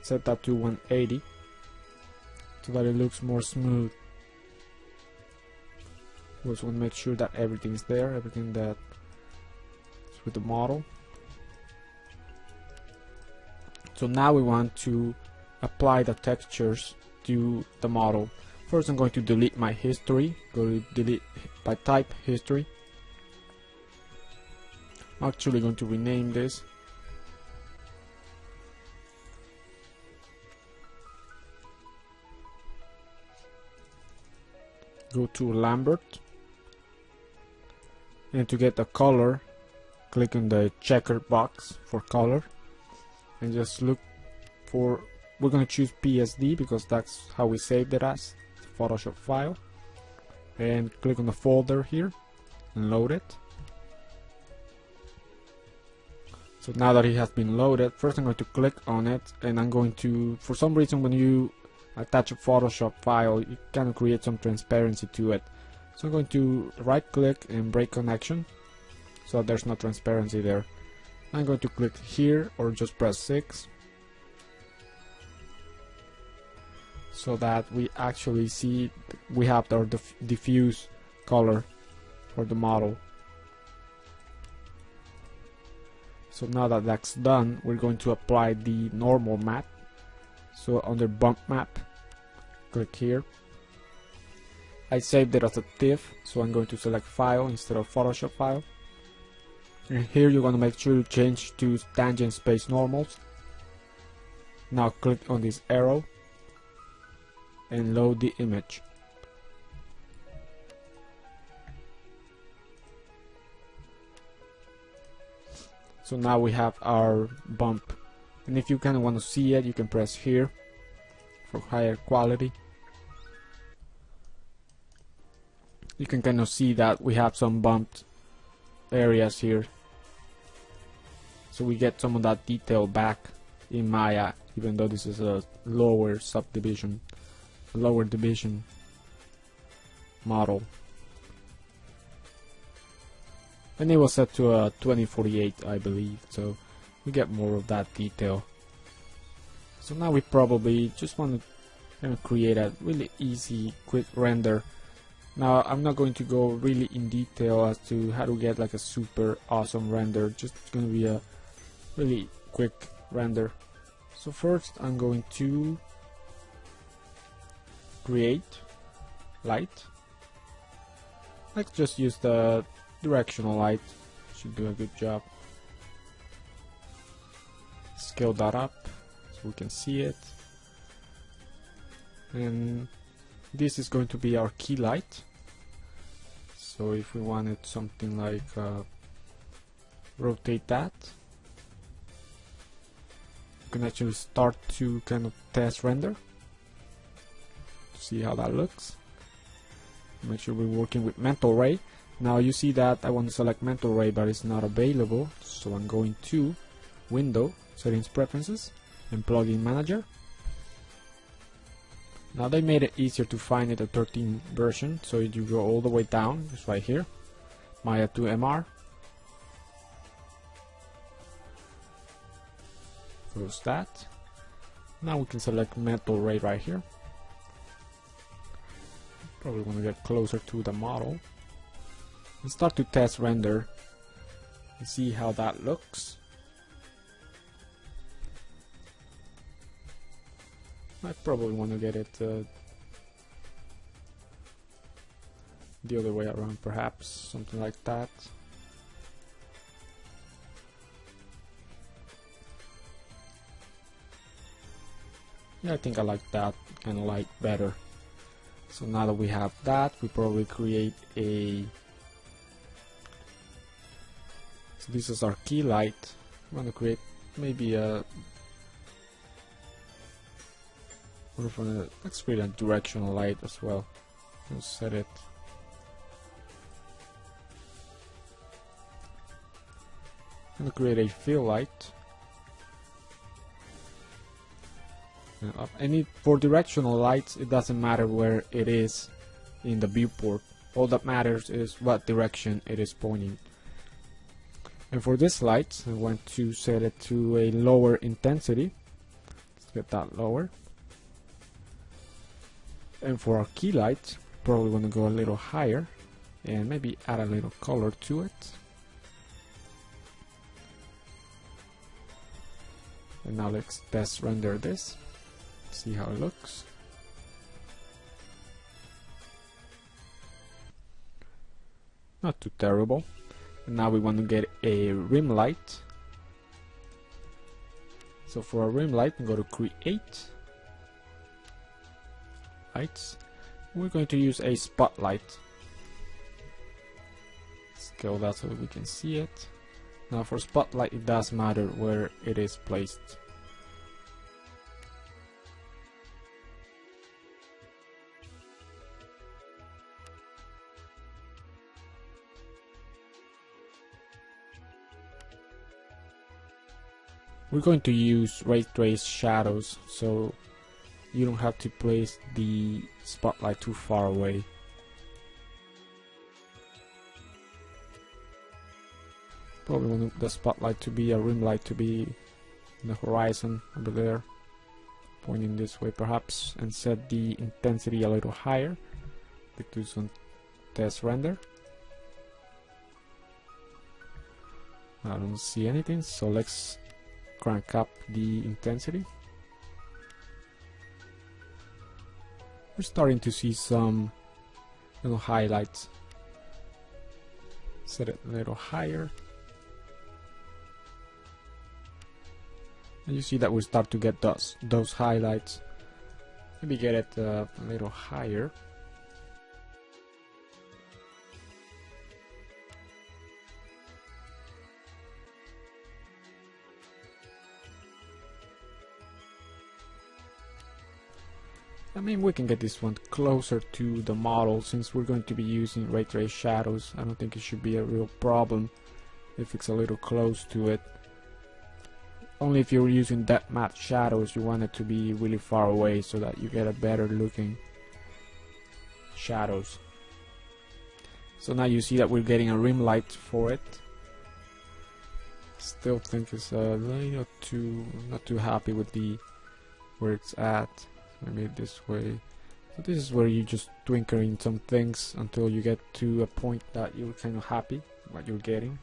set that to 180 so that it looks more smooth. We just want to make sure that everything is there, everything that is with the model. So now we want to apply the textures to the model. First I'm going to delete my history. Go to delete by type history. I'm actually going to rename this. Go to Lambert, and to get the color, click on the checkered box for color, and just look for, we're going to choose PSD because that's how we saved it as Photoshop file, and click on the folder here and load it. So now that it has been loaded, first I'm going to click on it, and I'm going to, for some reason when you attach a Photoshop file, you kind of create some transparency to it. So I'm going to right click and break connection so there's no transparency there. I'm going to click here or just press 6 so that we actually see we have our diffuse color for the model. So now that that's done, we're going to apply the normal map. So under bump map, click here. I saved it as a TIFF, so I'm going to select file instead of Photoshop file. And here you're going to make sure you change to tangent space normals. Now click on this arrow and load the image. So now we have our bump, and if you kind of want to see it, you can press here for higher quality. You can kind of see that we have some bumped areas here, so we get some of that detail back in Maya, even though this is a lower subdivision, a lower division model. And it was set to a 2048, I believe, so we get more of that detail. So now we probably just want to kind of create a really easy, quick render. Now I'm not going to go really in detail as to how to get like a super awesome render, just going to be a really quick render. So first I'm going to create light. Let's just use the directional light, should do a good job. Scale that up so we can see it, and this is going to be our key light. So if we wanted something like rotate that, you can actually start to kind of test render, see how that looks. Make sure we're working with mental ray. Now you see that I want to select mental ray, but it's not available, so I'm going to Window, Settings, Preferences, and plugin manager. Now they made it easier to find it, the 13 version, so you go all the way down, it's right here, Maya 2 MR. Close that. Now we can select metal ray right here. Probably want to get closer to the model and start to test render and see how that looks. I probably want to get it the other way around, perhaps something like that. Yeah, I think I like that kind of light better. So now that we have that, we probably create a, so this is our key light. We want to create maybe a, let's create a directional light as well. Let's set it. I'm going to create a fill light. And for directional lights, it doesn't matter where it is in the viewport. All that matters is what direction it is pointing. And for this light, I want to set it to a lower intensity. Let's get that lower. And for our key light, probably want to go a little higher and maybe add a little color to it. And now let's test render this. See how it looks. Not too terrible. And now we want to get a rim light. So for a rim light, we go to create lights. We're going to use a spotlight. Scale that so we can see it. Now for spotlight, it does matter where it is placed. We're going to use ray trace shadows, so you don't have to place the spotlight too far away. Probably want the spotlight to be a rim light to be in the horizon over there, pointing this way perhaps, and set the intensity a little higher. Let's do some test render. I don't see anything, so let's crank up the intensity. We're starting to see some little highlights. Set it a little higher. And you see that we start to get those highlights. Maybe get it a little higher. I mean, we can get this one closer to the model since we're going to be using ray trace shadows. I don't think it should be a real problem if it's a little close to it. Only if you're using depth matte shadows, you want it to be really far away so that you get a better looking shadows. So now you see that we're getting a rim light for it. Still think it's a little too, not too happy with the where it's at. Maybe this way. So this is where you just twinkling some things until you get to a point that you're kind of happy what you're getting.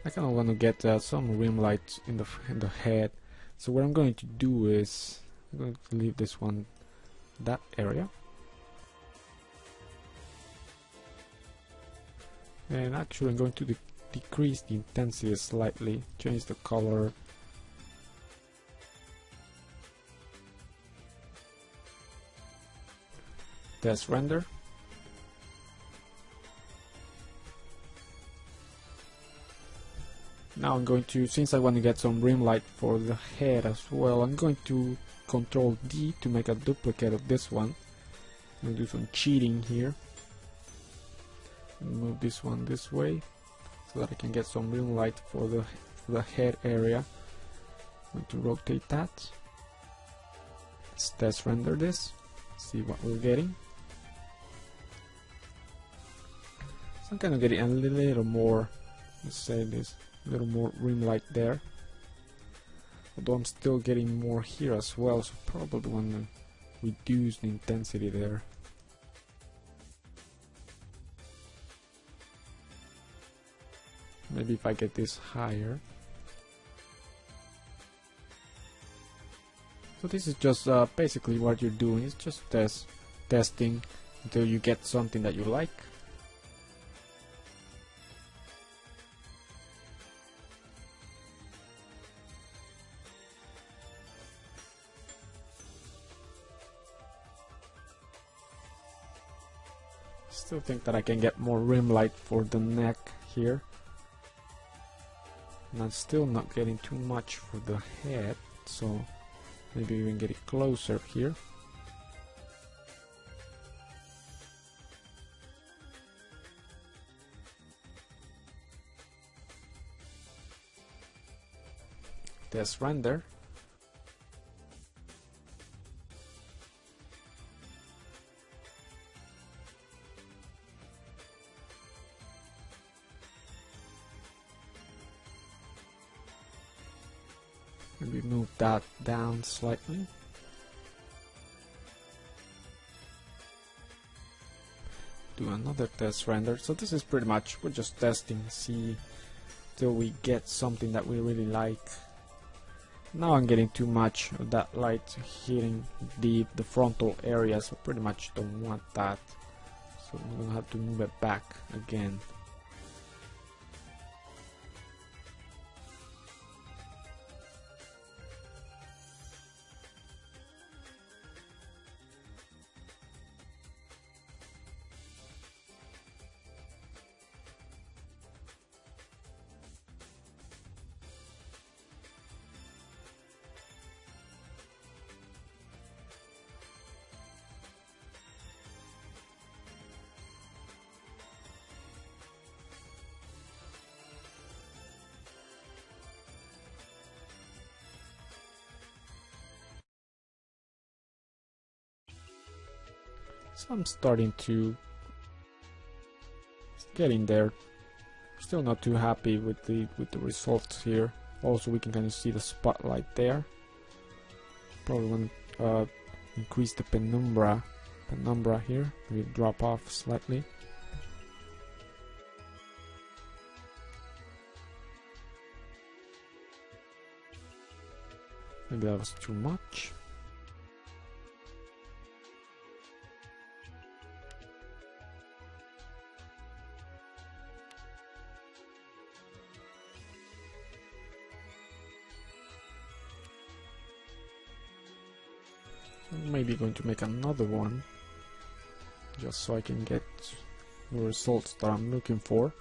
I kind of want to get some rim light in the head. So what I'm going to do is I'm going to leave this one that area, and actually I'm going to decrease the intensity slightly, change the color. Test render. Now I'm going to, since I want to get some rim light for the head as well, I'm going to Control D to make a duplicate of this one. I'm going to do some cheating here. Move this one this way. so that I can get some rim light for the head area. I'm going to rotate that. Let's test render this, see what we're getting. So I'm kind of getting a little more, let's say this, a little more rim light there. Although I'm still getting more here as well, so probably want to reduce the intensity there. Maybe if I get this higher. So this is just basically what you're doing. It's just testing until you get something that you like. Still think that I can get more rim light for the neck here. And I'm still not getting too much for the head, so maybe we can get it closer here. Test render. Maybe move that down slightly. Do another test render. So this is pretty much, we're just testing, see till we get something that we really like. Now I'm getting too much of that light hitting the frontal area, so pretty much don't want that. So I'm gonna have to move it back again. So I'm starting to getting there. Still not too happy with the results here. Also, we can kind of see the spotlight there. Probably want to increase the penumbra here. Maybe drop off slightly. Maybe that was too much. Maybe going to make another one just so I can get the results that I'm looking for.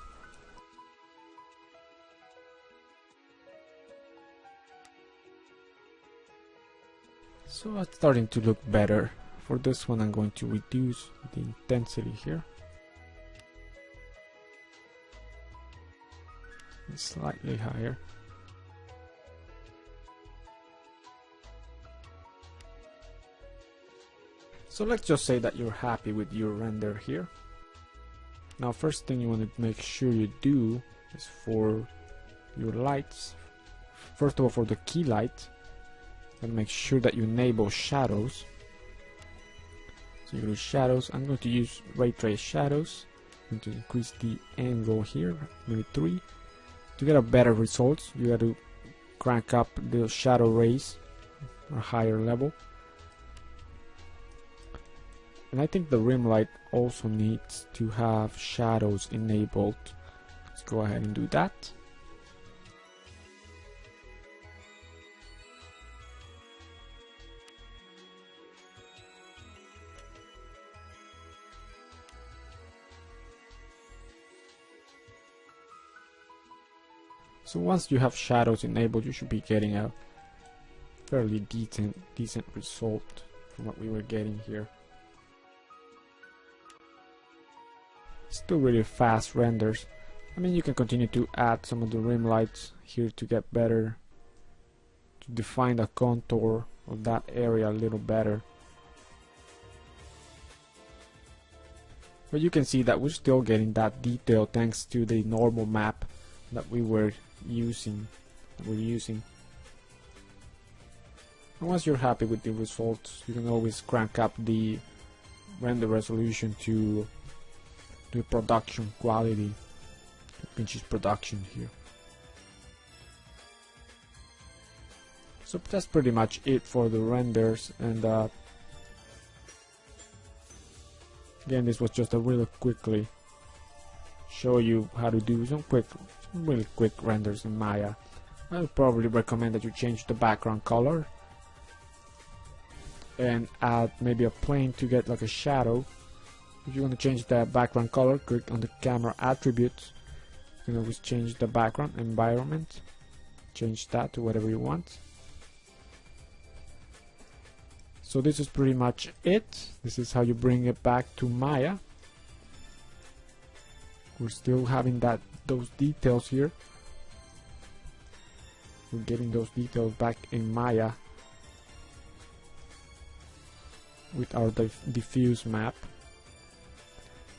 So it's starting to look better. For this one I'm going to reduce the intensity here. It's slightly higher. So let's just say that you're happy with your render here. Now first thing you want to make sure you do is for your lights. First of all, for the key light, and make sure that you enable shadows. So you go to shadows. I'm going to use ray trace shadows. I'm going to increase the angle here, maybe 3. To get a better results, you got to crank up the shadow rays a higher level. And I think the rim light also needs to have shadows enabled. Let's go ahead and do that. So once you have shadows enabled, you should be getting a fairly decent result from what we were getting here. Still really fast renders. I mean, you can continue to add some of the rim lights here to get better, to define the contour of that area a little better. But you can see that we're still getting that detail thanks to the normal map that we were using. And once you're happy with the results, you can always crank up the render resolution to the production quality. You can choose production here. So that's pretty much it for the renders, and again, this was just a really quickly show you how to do some really quick renders in Maya. I would probably recommend that you change the background color and add maybe a plane to get like a shadow. If you want to change the background color, click on the camera attributes. You can always change the background environment, change that to whatever you want. So this is pretty much it. This is how you bring it back to Maya. We're still having those details here. We're getting those details back in Maya with our diffuse map.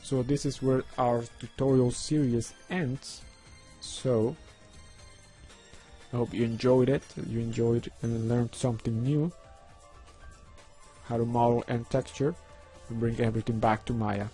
So this is where our tutorial series ends. So I hope you enjoyed it. You enjoyed and learned something new. How to model and texture and bring everything back to Maya.